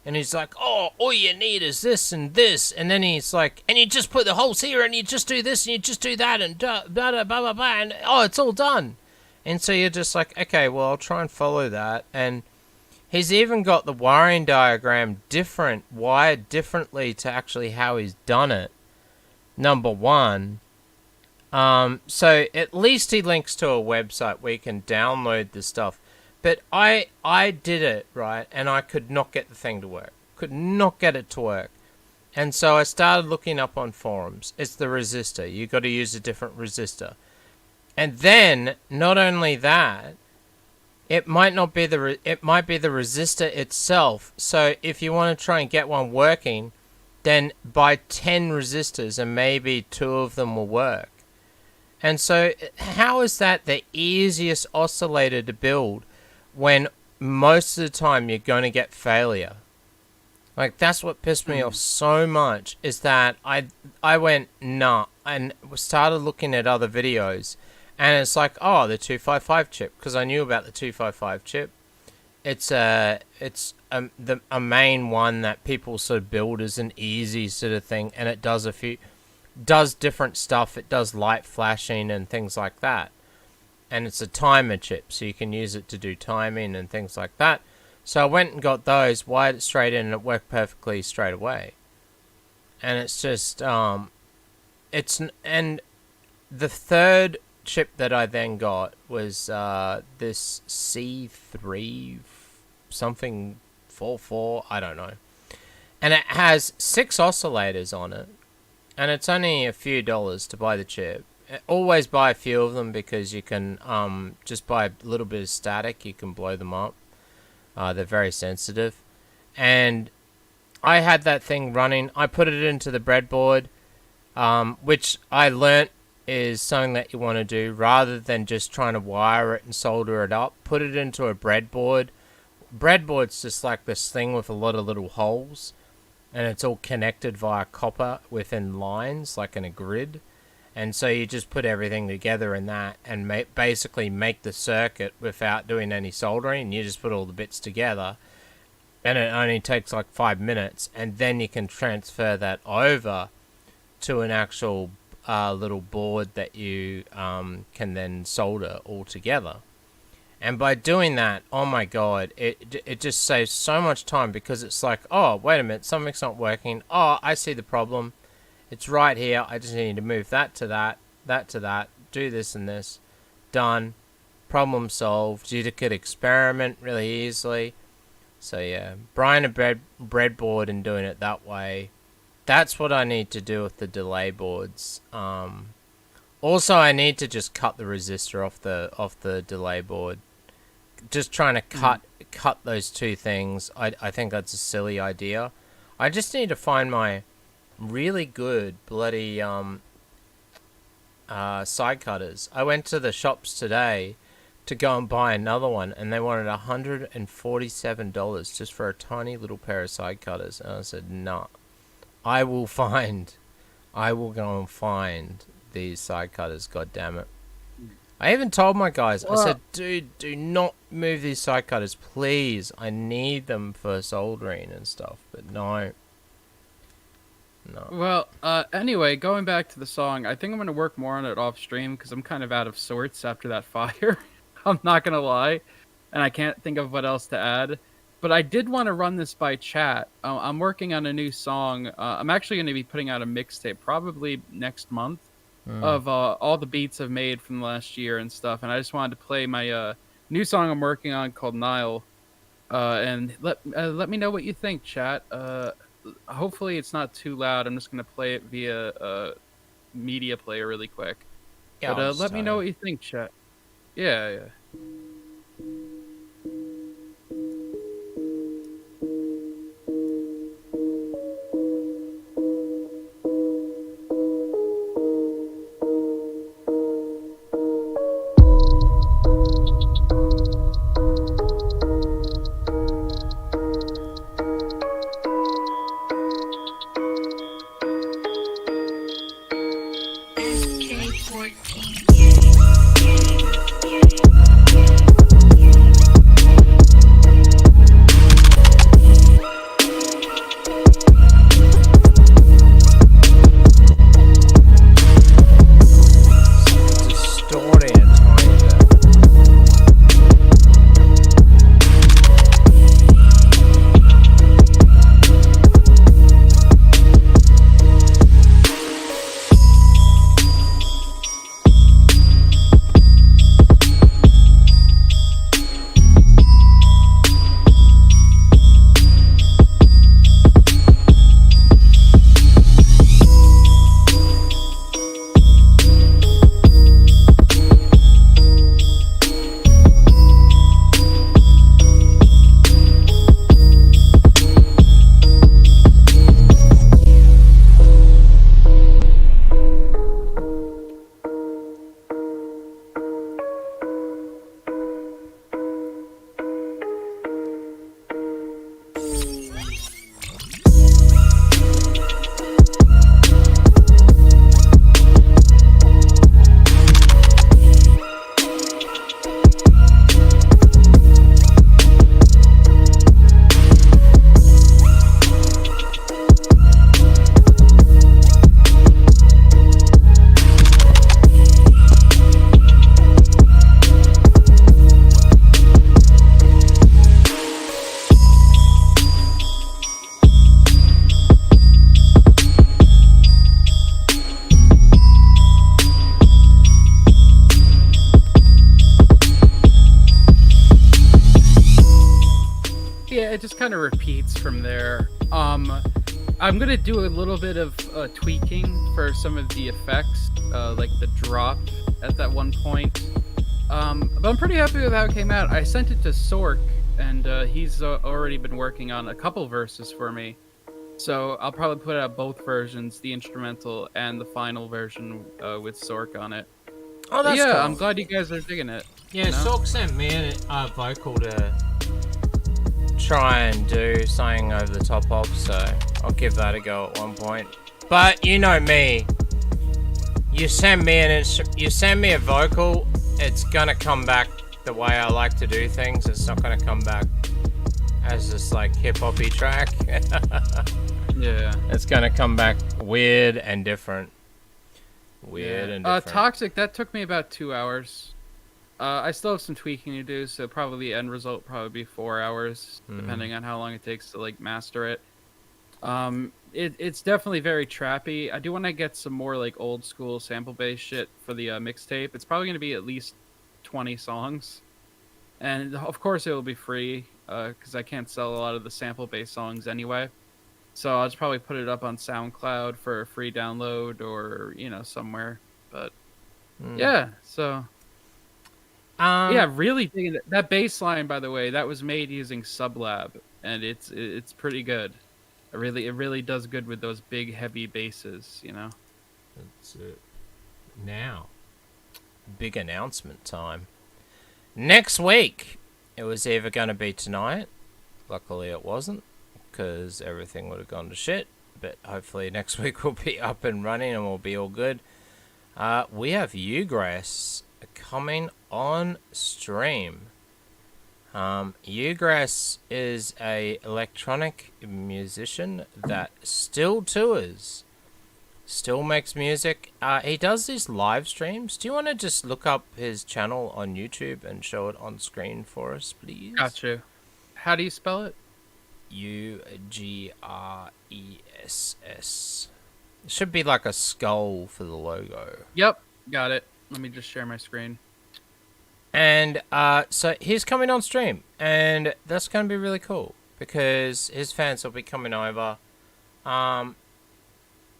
And he's like, oh, all you need is this and this. And then he's like, and you just put the holes here, and you just do this, and you just do that, and blah, blah, blah, blah, blah, and oh, it's all done. And so you're just like, okay, well, I'll try and follow that. And he's even got the wiring diagram wired differently to actually how he's done it. Number one. So at least he links to a website where you can download the stuff. But I did it, right, and I could not get the thing to work. Could not get it to work. And so I started looking up on forums. It's the resistor. You got to use a different resistor. And then, not only that, it might be the resistor itself. So if you want to try and get one working, then buy 10 resistors and maybe 2 of them will work. And so how is that the easiest oscillator to build when most of the time you're going to get failure? Like, that's what pissed me off so much, is that I went, nah, and started looking at other videos, and it's like, oh, the 255 chip, because I knew about the 255 chip. It's a main one that people sort of build as an easy sort of thing, and it does different stuff. It does light flashing and things like that. And it's a timer chip, so you can use it to do timing and things like that. So I went and got those, wired it straight in, and it worked perfectly straight away. And it's just, and the third chip that I then got was this C3 something 44, I don't know. And it has 6 oscillators on it, and it's only a few dollars to buy the chip. Always buy a few of them because you can just buy a little bit of static. You can blow them up. They're very sensitive. And I had that thing running. I put it into the breadboard, which I learnt is something that you want to do rather than just trying to wire it and solder it up. Put it into a breadboard. Breadboard's just like this thing with a lot of little holes, and it's all connected via copper within lines, like in a grid. And so you just put everything together in that and basically make the circuit without doing any soldering. You just put all the bits together, and it only takes like 5 minutes, and then you can transfer that over to an actual little board that you can then solder all together. And by doing that, oh my god, it just saves so much time, because it's like, oh, wait a minute, something's not working. Oh, I see the problem. It's right here. I just need to move that to that, that to that, do this and this. Done. Problem solved. You could experiment really easily. So yeah, buying a breadboard and doing it that way. That's what I need to do with the delay boards. Also, I need to just cut the resistor off the delay board. just trying to cut those two things. I think that's a silly idea. I just need to find my really good bloody side cutters. I went to the shops today to go and buy another one, and they wanted $147 just for a tiny little pair of side cutters. And I said, nah, I will go and find these side cutters, god damn it. I even told my guys, I said, dude, do not move these side cutters, please. I need them for soldering and stuff, but no. Well, anyway, going back to the song, I think I'm going to work more on it off stream because I'm kind of out of sorts after that fire. I'm not going to lie. And I can't think of what else to add. But I did want to run this by chat. I'm working on a new song. I'm actually going to be putting out a mixtape probably next month of all the beats I've made from last year and stuff. And I just wanted to play my new song I'm working on called Nile. And let me know what you think, chat. Hopefully it's not too loud. I'm just going to play it via a media player really quick. Yeah, but let me know what you think, chat. Yeah. It just kind of repeats from there. I'm gonna do a little bit of tweaking for some of the effects, like the drop at that one point. But I'm pretty happy with how it came out. I sent it to Sorc, and he's already been working on a couple verses for me. So I'll probably put out both versions, the instrumental and the final version with Sorc on it. Oh, that's cool. I'm glad you guys are digging it. Yeah, you know? Sorc sent me a vocal to try and do something over the top of, so I'll give that a go at one point. But you know me, you send me a vocal, it's gonna come back the way I like to do things. It's not gonna come back as this like hip hoppy track. Yeah, it's gonna come back weird and different. Toxic, that took me about 2 hours. I still have some tweaking to do, so probably the end result probably be 4 hours, depending on how long it takes to like master it. It's definitely very trappy. I do want to get some more like old school sample based shit for the mixtape. It's probably going to be at least 20 songs, and of course it will be free because I can't sell a lot of the sample based songs anyway. So I'll just probably put it up on SoundCloud for a free download or somewhere. But yeah, so. Yeah, really digging that bass line. By the way, that was made using Sublab, and it's pretty good. It really does good with those big heavy basses. You know. That's it. Now, big announcement time. Next week, it was either going to be tonight. Luckily, it wasn't, because everything would have gone to shit. But hopefully, next week we'll be up and running and we'll be all good. We have Ugress coming on stream. Ugress is a electronic musician that still tours. Still makes music. He does these live streams. Do you want to just look up his channel on YouTube and show it on screen for us, please? Gotcha. How do you spell it? Ugress. It should be like a skull for the logo. Yep, got it. Let me just share my screen. And so he's coming on stream, and that's going to be really cool because his fans will be coming over.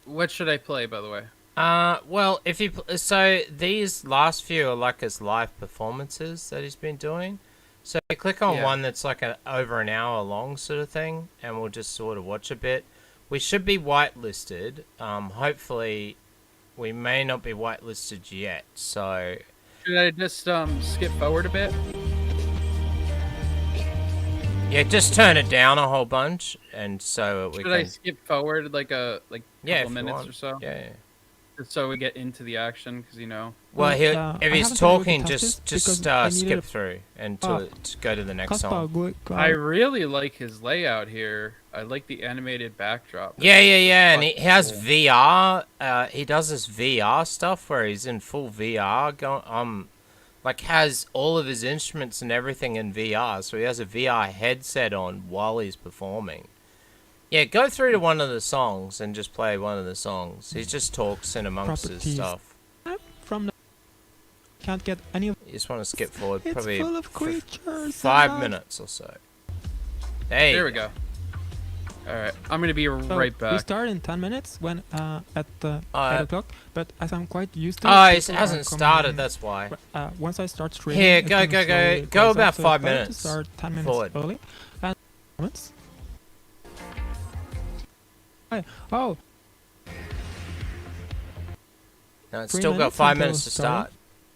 What should I play, by the way? Well, if you so these last few are like his live performances that he's been doing. So you click on one that's like over an hour long sort of thing, and we'll just sort of watch a bit. We should be whitelisted. Hopefully, we may not be whitelisted yet. So should I just skip forward a bit? Yeah, just turn it down a whole bunch, and so we should can. I skip forward like a couple if minutes or so? Yeah. Just so we get into the action, because Well, if he's talking, just skip through and to go to the next song. I really like his layout here. I like the animated backdrop. Yeah, and he has VR. He does this VR stuff where he's in full VR. Like has all of his instruments and everything in VR. So he has a VR headset on while he's performing. Yeah, go through to one of the songs and just play one of the songs. He just talks in amongst his stuff. From the can't get any of. You just want to skip forward, it's probably full of creatures 5 minutes or so. There we go. All right, I'm gonna be right back. We start in 10 minutes when at 8 o'clock. But as I'm quite used to. It hasn't started. That's why. Once I start streaming. Here, go about 5 minutes. Start 10 minutes forward. early. And minutes. Oh. No, it's still got 5 minutes to start.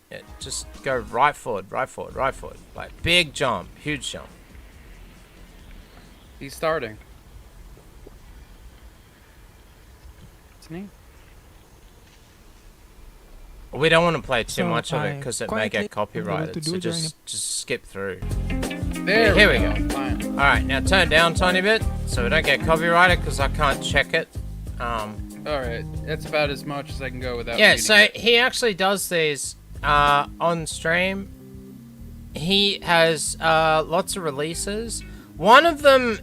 Yeah, just go right forward. Like big jump, huge jump. He's starting. It's me. We don't want to play too much of it because it may get copyrighted. So just skip through. Here we go. Fine. All right, now turn down a tiny bit so we don't get copyrighted because I can't check it. All right, that's about as much as I can go without. Yeah, so he actually does these on stream. He has lots of releases. One of them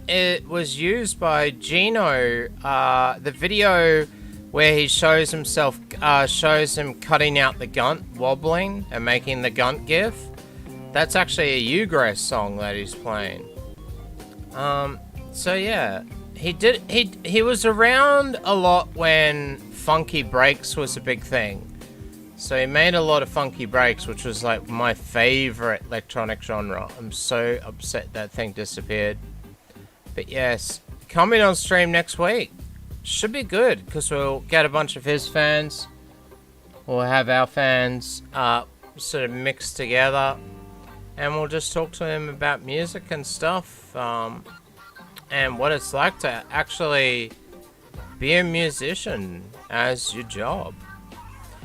was used by Gino. The video where he shows him cutting out the gunt, wobbling, and making the gunt gif. That's actually a Ugress song that he's playing. So yeah, he was around a lot when funky breaks was a big thing. So he made a lot of funky breaks, which was like my favorite electronic genre. I'm so upset that thing disappeared. But yes, coming on stream next week. Should be good, because we'll get a bunch of his fans. We'll have our fans sort of mixed together. And we'll just talk to him about music and stuff. And what it's like to actually be a musician as your job.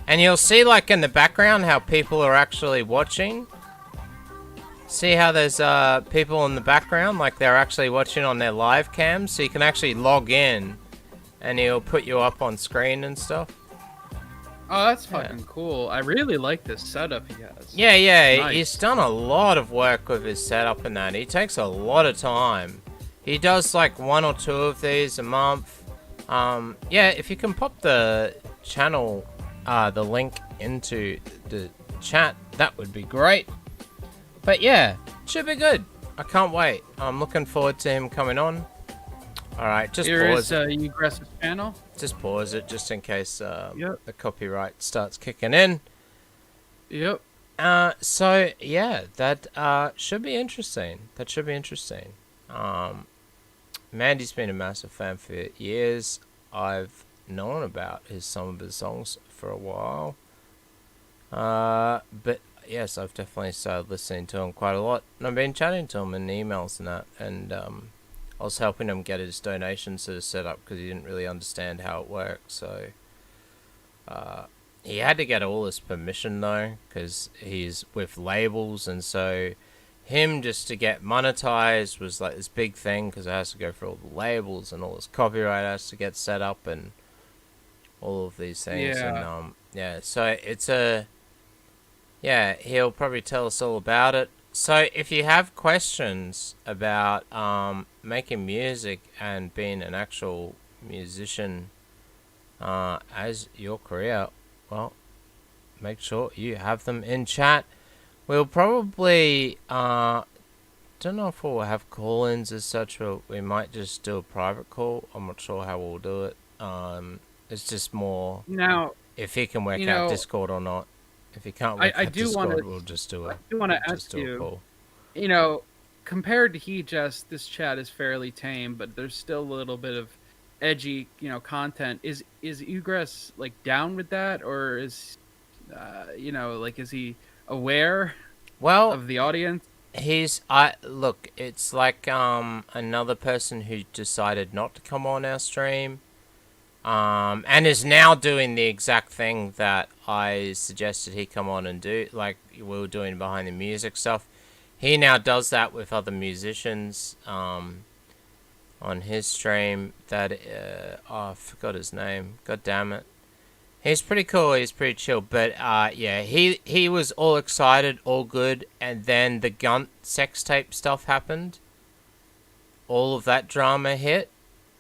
And you'll see, like, in the background how people are actually watching. See how there's people in the background, like they're actually watching on their live cams. So you can actually log in and he'll put you up on screen and stuff. Oh, that's fucking cool. I really like this setup he has. Yeah, Nice. He's done a lot of work with his setup and that. He takes a lot of time. He does like 1 or 2 of these a month. Yeah, if you can pop the channel, the link into the chat, that would be great. But yeah, should be good. I can't wait. I'm looking forward to him coming on. Alright, just pause it. Ugress's channel. Just pause it, just in case the copyright starts kicking in. Yep. So yeah, that should be interesting. That should be interesting. Mandy's been a massive fan for years. I've known about some of his songs for a while. But yes, I've definitely started listening to him quite a lot. And I've been chatting to him in emails and that. And I was helping him get his donations sort of set up because he didn't really understand how it worked. So he had to get all his permission though, because he's with labels, and so him just to get monetized was like this big thing because it has to go through all the labels and all his copyright has to get set up and all of these things. Yeah. And yeah, so it's he'll probably tell us all about it. So if you have questions about making music and being an actual musician as your career, well, make sure you have them in chat. We'll probably don't know if we'll have call-ins as such, or we might just do a private call. I'm not sure how we'll do it. It's just more Now, if he can work you out know, Discord or not. If he can't work I out do Discord, wanna- we'll just do it. I do want to ask you, you know, compared to He Just, this chat is fairly tame, but there's still a little bit of edgy, you know, content. Is Ugress like down with that, or is, you know, like is he aware of the audience? Look, it's like another person who decided not to come on our stream, and is now doing the exact thing that I suggested he come on and do, like we were doing behind the music stuff. He now does that with other musicians on his stream. That I forgot his name. God damn it. He's pretty cool. He's pretty chill. But yeah, he was all excited, all good, and then the Gunt sex tape stuff happened. All of that drama hit,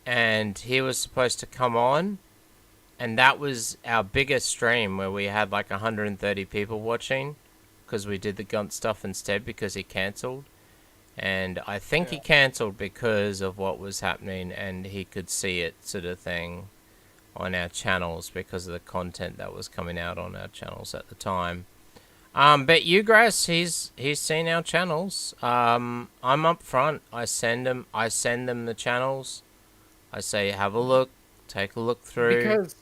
and he was supposed to come on, and that was our biggest stream where we had like 130 people watching, because we did the Gunt stuff instead because he cancelled. And I think he cancelled because of what was happening, and he could see it, sort of thing, on our channels because of the content that was coming out on our channels at the time. But Ugrass, he's seen our channels. I'm up front. I send them the channels. I say have a look, take a look through. Because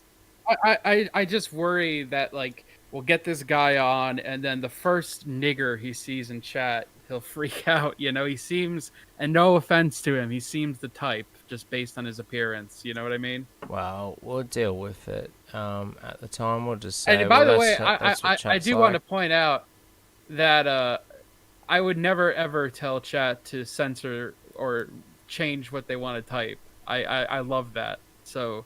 I just worry that like we'll get this guy on, and then the first nigger he sees in chat, he'll freak out. You know, he seems, and no offense to him, he seems the type just based on his appearance. You know what I mean? Well, we'll deal with it. At the time, we'll just say. And by the well, way, that's what I chat's do like. want to point out that I would never ever tell chat to censor or change what they want to type. I love that. So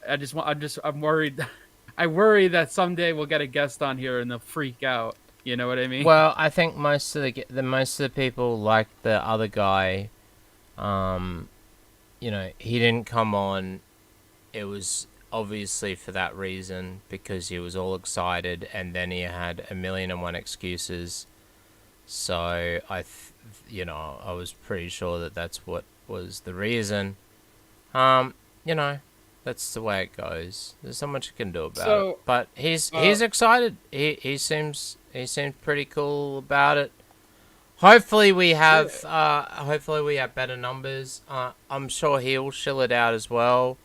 I'm worried. I worry that someday we'll get a guest on here and they'll freak out. You know what I mean? Well, I think most of the people like the other guy. You know, he didn't come on. It was obviously for that reason, because he was all excited, and then he had 1,000,001 excuses. So I was pretty sure that that's what was the reason. You know, that's the way it goes. There's not much you can do about it. But he's excited. He seems pretty cool about it. Hopefully we have better numbers. I'm sure he'll chill it out as well.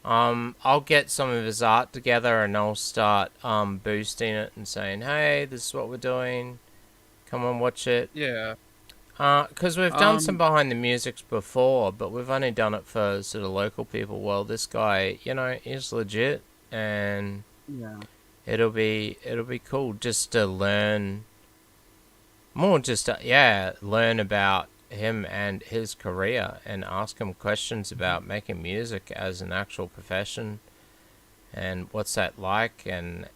I'll get some of his art together and I'll start boosting it and saying, hey, this is what we're doing. Come and watch it. Yeah. Because we've done some behind the musics before, but we've only done it for sort of local people. Well, this guy, you know, is legit, and yeah, it'll be cool just to learn more, just to, learn about him and his career, and ask him questions about making music as an actual profession, and what's that like. And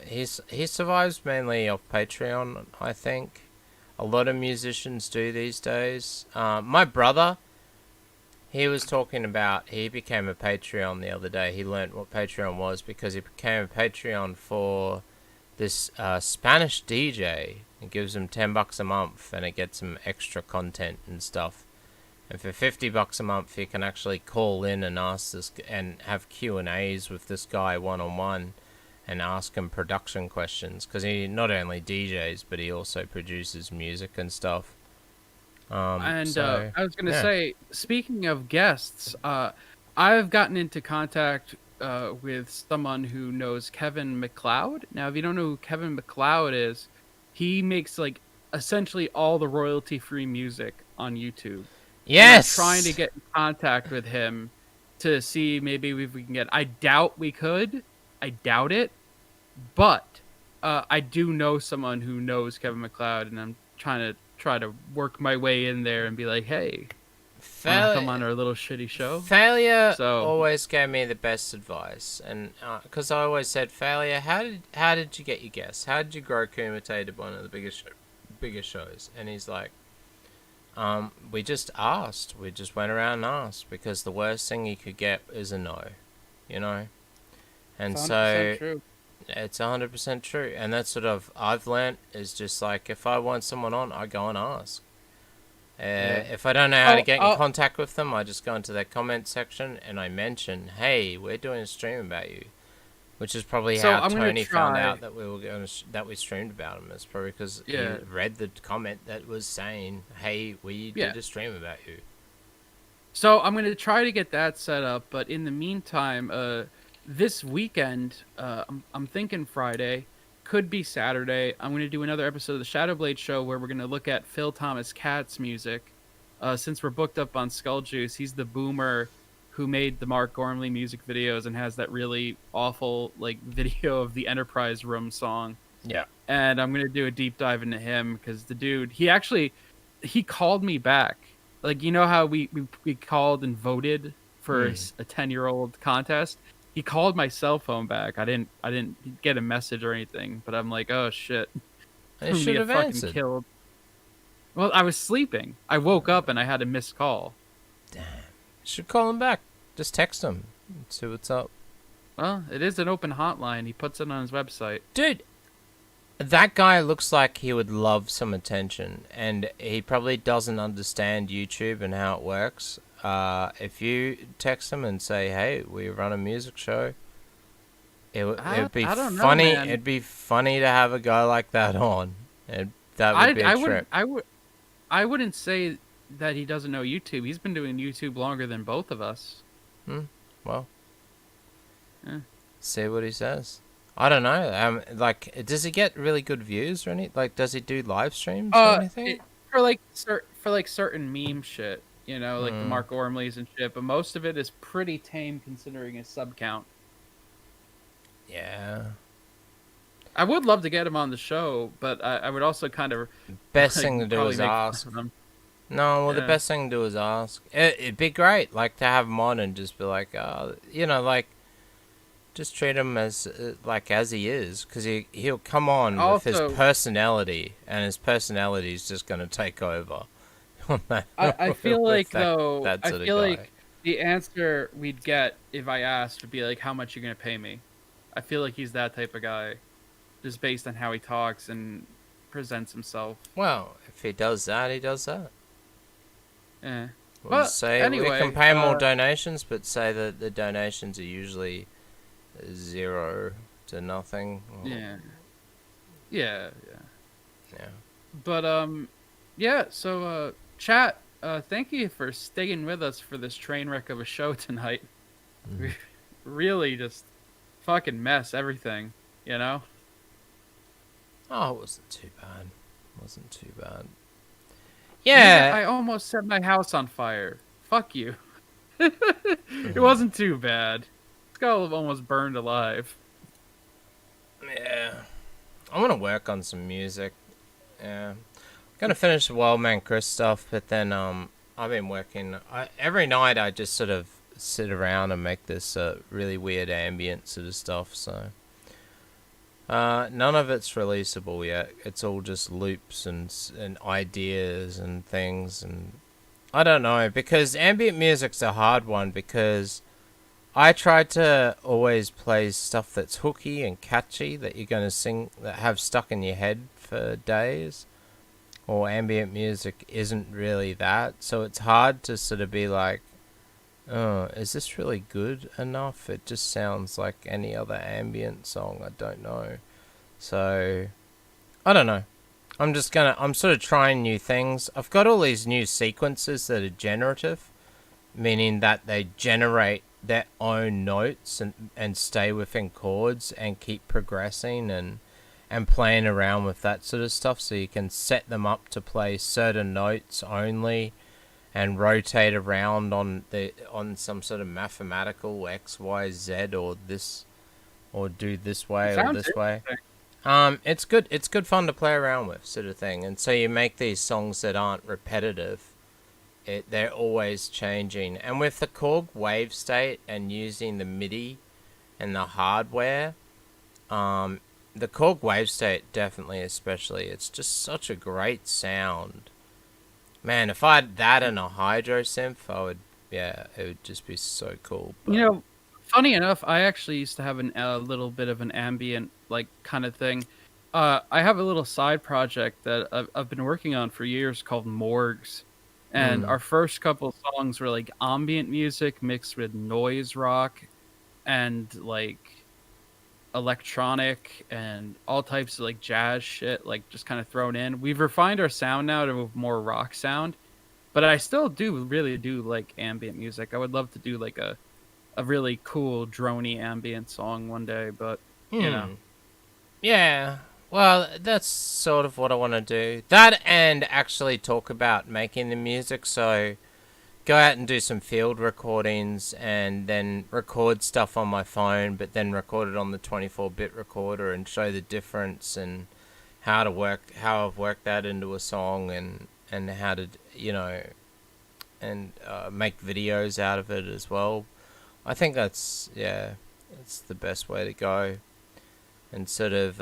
he survives mainly off Patreon, I think. A lot of musicians do these days. My brother, he was talking about, he became a Patreon the other day. He learned what Patreon was because he became a Patreon for this Spanish DJ. It gives him $10 a month, and it gets him extra content and stuff. And for $50 a month, he can actually call in and ask this and have Q&As with this guy one-on-one. and ask him production questions, because he not only DJs but he also produces music and stuff. I was gonna say, speaking of guests, I've gotten into contact with someone who knows Kevin MacLeod. Now, if you don't know who Kevin MacLeod is, he makes like essentially all the royalty-free music on YouTube. Yes, and I'm trying to get in contact with him to see maybe if we can get. I doubt we could. I doubt it, but I do know someone who knows Kevin MacLeod, and I'm trying to work my way in there and be like, hey, come on our little shitty show. Failure always gave me the best advice, and because I always said, Failure, how did you get your guests? How did you grow Kumite to one of the biggest shows? And he's like, we just asked. We just went around and asked, because the worst thing you could get is a no, you know. And so true. It's 100% true, and that's what I've learnt is just like, if I want someone on, I go and ask. If I don't know how to get in contact with them, I just go into their comment section and I mention, hey, we're doing a stream about you, which is probably how Tony found out that we were that we streamed about him. It's probably because he read the comment that was saying, hey, we did a stream about you. So I'm going to try to get that set up, but in the meantime, this weekend, I'm thinking Friday, could be Saturday. I'm going to do another episode of the Shadowblade show where we're going to look at Phil Thomas Katz's music. Since we're booked up on SkullJuice, he's the boomer who made the Mark Gormley music videos and has that really awful like video of the Enterprise Room song. Yeah. And I'm going to do a deep dive into him because the dude, he called me back. Like, you know how we called and voted for a 10-year-old contest? He called my cell phone back. I didn't get a message or anything, but I'm like, oh shit. I should have answered. Killed. Well, I was sleeping. I woke up and I had a missed call. Damn. You should call him back. Just text him. See what's up. Well, it is an open hotline. He puts it on his website. Dude, that guy looks like he would love some attention, and he probably doesn't understand YouTube and how it works. If you text him and say, hey, we run a music show, it'd be funny. It'd be funny to have a guy like that on. That would be a trip. I wouldn't say that he doesn't know YouTube. He's been doing YouTube longer than both of us. Well, see what he says. I don't know. Like, does he get really good views or anything? Like, does he do live streams or anything? For certain meme shit, you know, like the Mark Ormleys and shit. But most of it is pretty tame considering his sub count. Yeah. I would love to get him on the show, but I would also kind of best thing to do is ask. No, well, the best thing to do is ask. It'd be great, like, to have him on and just be like, you know, like, just treat him as as he is, because he'll come on with his personality, and his personality is just going to take over. I feel like the answer we'd get if I asked would be like, how much you going to pay me? I feel like he's that type of guy, just based on how he talks and presents himself. Well, if he does that, he does that. Yeah. We'll say anyway, we can pay more donations, but say that the donations are usually 0 to nothing. Yeah. But yeah. So chat. Thank you for staying with us for this train wreck of a show tonight. We really just fucking mess everything, you know. Oh, it wasn't too bad. Yeah. I almost set my house on fire. Fuck you. It wasn't too bad. Skull almost burned alive. Yeah. I want to work on some music. Yeah. I'm gonna finish the Wild Man Chris stuff, but then I've been working. Every night I just sort of sit around and make this really weird ambient sort of stuff, so none of it's releasable yet. It's all just loops and ideas and things, and I don't know, because ambient music's a hard one, because I try to always play stuff that's hooky and catchy that you're going to sing, that have stuck in your head for days, or ambient music isn't really that, so it's hard to sort of be like, Oh, is this really good enough? It just sounds like any other ambient song. I don't know. So, I don't know. I'm sort of trying new things. I've got all these new sequences that are generative, meaning that they generate their own notes and stay within chords and keep progressing and playing around with that sort of stuff, so you can set them up to play certain notes only and rotate around on some sort of mathematical X, Y, Z, or this, or do this way or this way. It's good. It's good fun to play around with, sort of thing. And so you make these songs that aren't repetitive. They're always changing. And with the Korg wave state and using the MIDI and the hardware, the Korg wave state definitely, especially, it's just such a great sound. Man, if I had that and a hydro synth, it would just be so cool. But... You know, funny enough, I actually used to have a little bit of an ambient like kind of thing. I have a little side project that I've been working on for years called Morgues, and our first couple of songs were like ambient music mixed with noise rock and like electronic and all types of like jazz shit, like just kind of thrown in. We've refined our sound now to a more rock sound, but I still really do like ambient music. I would love to do like a really cool droney ambient song one day, but you know. Yeah, well, that's sort of what I want to do. That, and actually talk about making the music, so go out and do some field recordings and then record stuff on my phone, but then record it on the 24-bit recorder and show the difference and how I've worked that into a song and how to, and make videos out of it as well. I think that's the best way to go. And sort of,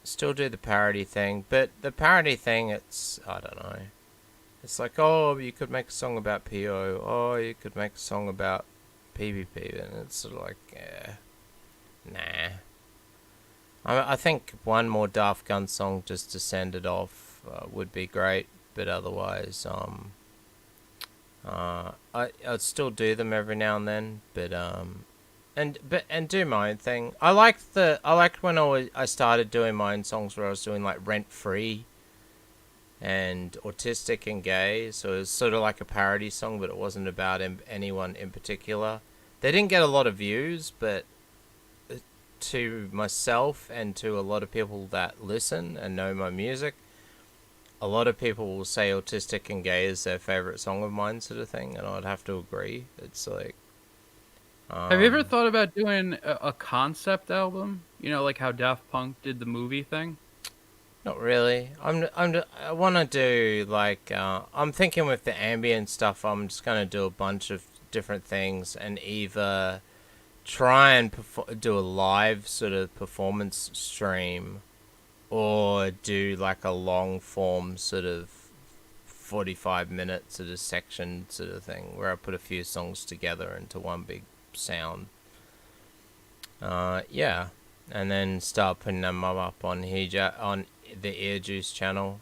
still do the parody thing, but the parody thing, I don't know. It's like, oh, you could make a song about PO. Oh, you could make a song about PvP. And it's sort of like, nah. I think one more Daft Gun song just to send it off would be great. But otherwise, I'd still do them every now and then. But and do my own thing. I liked when I started doing my own songs where I was doing like Rent Free and Autistic and Gay, so it was sort of like a parody song, but it wasn't about anyone in particular. They didn't get a lot of views, but to myself and to a lot of people that listen and know my music, a lot of people will say Autistic and Gay is their favorite song of mine, sort of thing, and I'd have to agree. It's like... have you ever thought about doing a concept album? You know, like how Daft Punk did the movie thing? Not really. I want to do, like, I'm thinking with the ambient stuff, I'm just going to do a bunch of different things and either try and do a live sort of performance stream or do, like, a long-form sort of 45-minute sort of section sort of thing where I put a few songs together into one big sound. And then start putting them up on the EarJuice channel.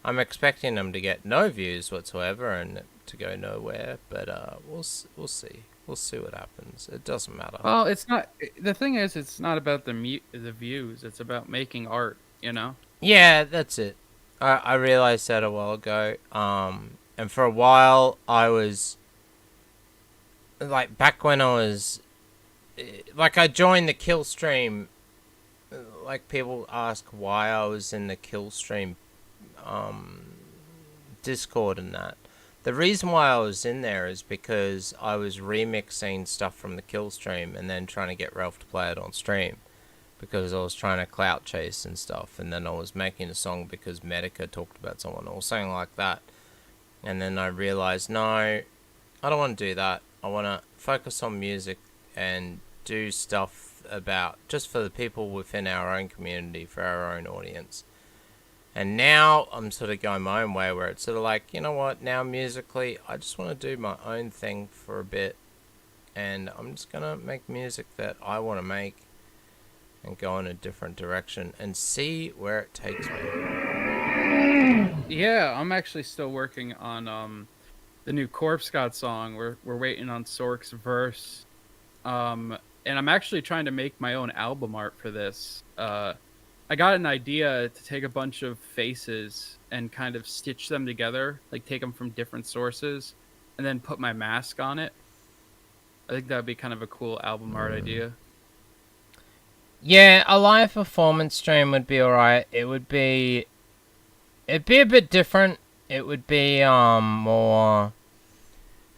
I'm expecting them to get no views whatsoever and to go nowhere, but we'll see. We'll see what happens. It doesn't matter. Well, it's not. The thing is, it's not about the views. It's about making art. You know. Yeah, that's it. I realized that a while ago. And for a while I was like, back when I was like, I joined the kill stream. Like, people ask why I was in the kill stream Discord and that. The reason why I was in there is because I was remixing stuff from the kill stream and then trying to get Ralph to play it on stream, because I was trying to clout chase and stuff, and then I was making a song because Medica talked about someone or something like that. And then I realized, no, I don't want to do that. I want to focus on music and do stuff about just for the people within our own community, for our own audience. And now I'm sort of going my own way, where it's sort of like, you know what, now musically I just want to do my own thing for a bit, and I'm just gonna make music that I want to make and go in a different direction and see where it takes me. Yeah, I'm actually still working on the new Corpse God song. We're waiting on Sorc's verse. And I'm actually trying to make my own album art for this. I got an idea to take a bunch of faces and kind of stitch them together, like take them from different sources, and then put my mask on it. I think that'd be kind of a cool album art idea. Yeah, a live performance stream would be alright. It'd be a bit different. It would be more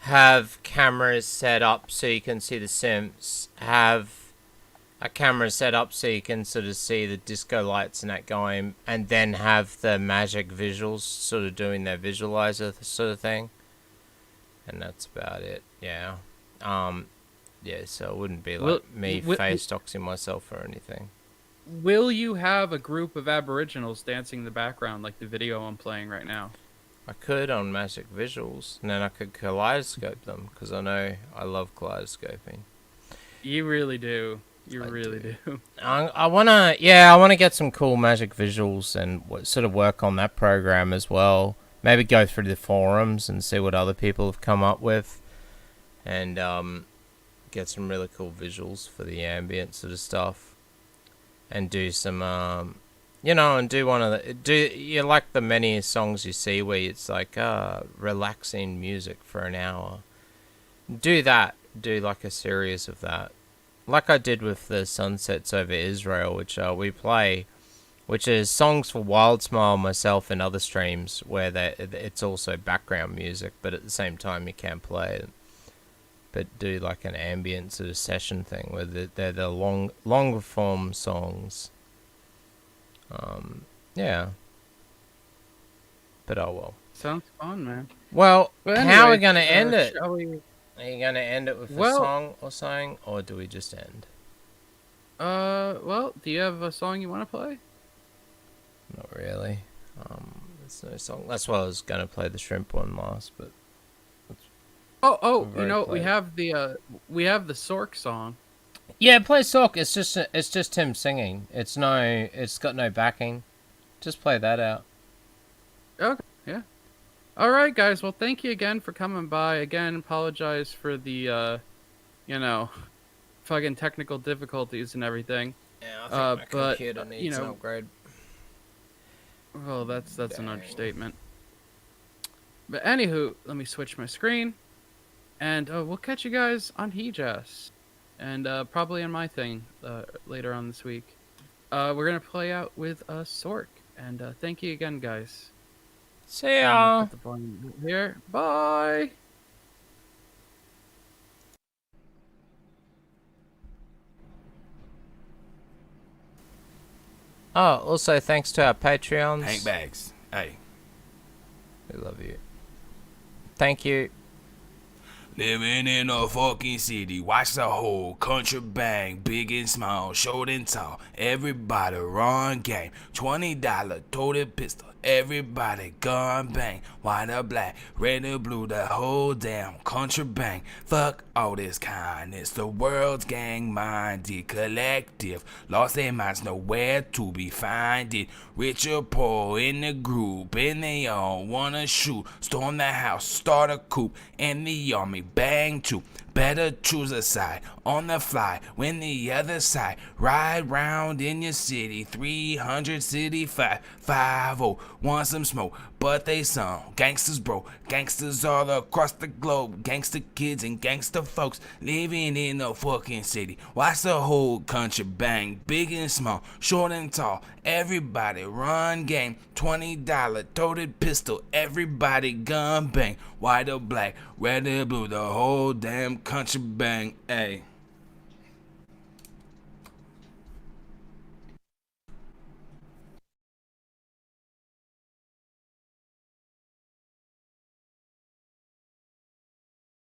have cameras set up so you can see the simps, have a camera set up so you can sort of see the disco lights and that going, and then have the magic visuals sort of doing their visualizer sort of thing. And that's about it. Yeah. Yeah, so it wouldn't be like face doxing myself or anything. Will you have a group of Aboriginals dancing in the background like the video I'm playing right now? I could on magic visuals, and then I could kaleidoscope them, because I know I love kaleidoscoping. You really do. You really do. I wanna get some cool magic visuals and sort of work on that program as well. Maybe go through the forums and see what other people have come up with, and get some really cool visuals for the ambient sort of stuff, and do some and do one of the like the many songs you see where it's like relaxing music for an hour. Do like a series of that. Like I did with the Sunsets Over Israel, which we play, which is songs for Wild Smile, myself, and other streams where it's also background music, but at the same time you can play it. But do like an ambient sort of session thing where they're the longer form songs. Yeah. But oh well. Sounds fun, man. Well, Anyway, how are we going to end it? Shall we... Are you going to end it with a song or something, or do we just end? Well, do you have a song you want to play? Not really. There's no song. That's why I was going to play the shrimp one last, but... we have the Sorc song. Yeah, play Sorc. It's just him singing. It's got no backing. Just play that out. Okay, yeah. All right, guys. Well, thank you again for coming by. Again, apologize for the, fucking technical difficulties and everything. Yeah, I think my computer needs an upgrade. Well, that's an understatement. But anywho, let me switch my screen, and we'll catch you guys on Hejas, and probably on my thing later on this week. We're gonna play out with Sorc, and thank you again, guys. See ya. Put the volume here. Bye. Oh, also thanks to our Patreons. Hank Bags. Hey. We love you. Thank you. Living in a fucking city, watch the whole country bang, big and small, short and tall, everybody run game, $20 toted pistol, everybody gun bang, white or black, red or blue, the whole damn country bang, fuck all this kindness, the world's gang-minded collective, lost their minds nowhere to be finded, rich or poor in the group, and they all wanna shoot, storm the house, start a coup, and the army bang too. Better choose a side on the fly when the other side ride round in your city. 300 city 550 want some smoke, but they some gangsters, bro. Gangsters all across the globe. Gangster kids and gangster folks living in the fucking city. Watch the whole country bang, big and small, short and tall. Everybody run game, $20 toted pistol. Everybody gun bang, white or black, red or blue, the whole damn country bang. Ay.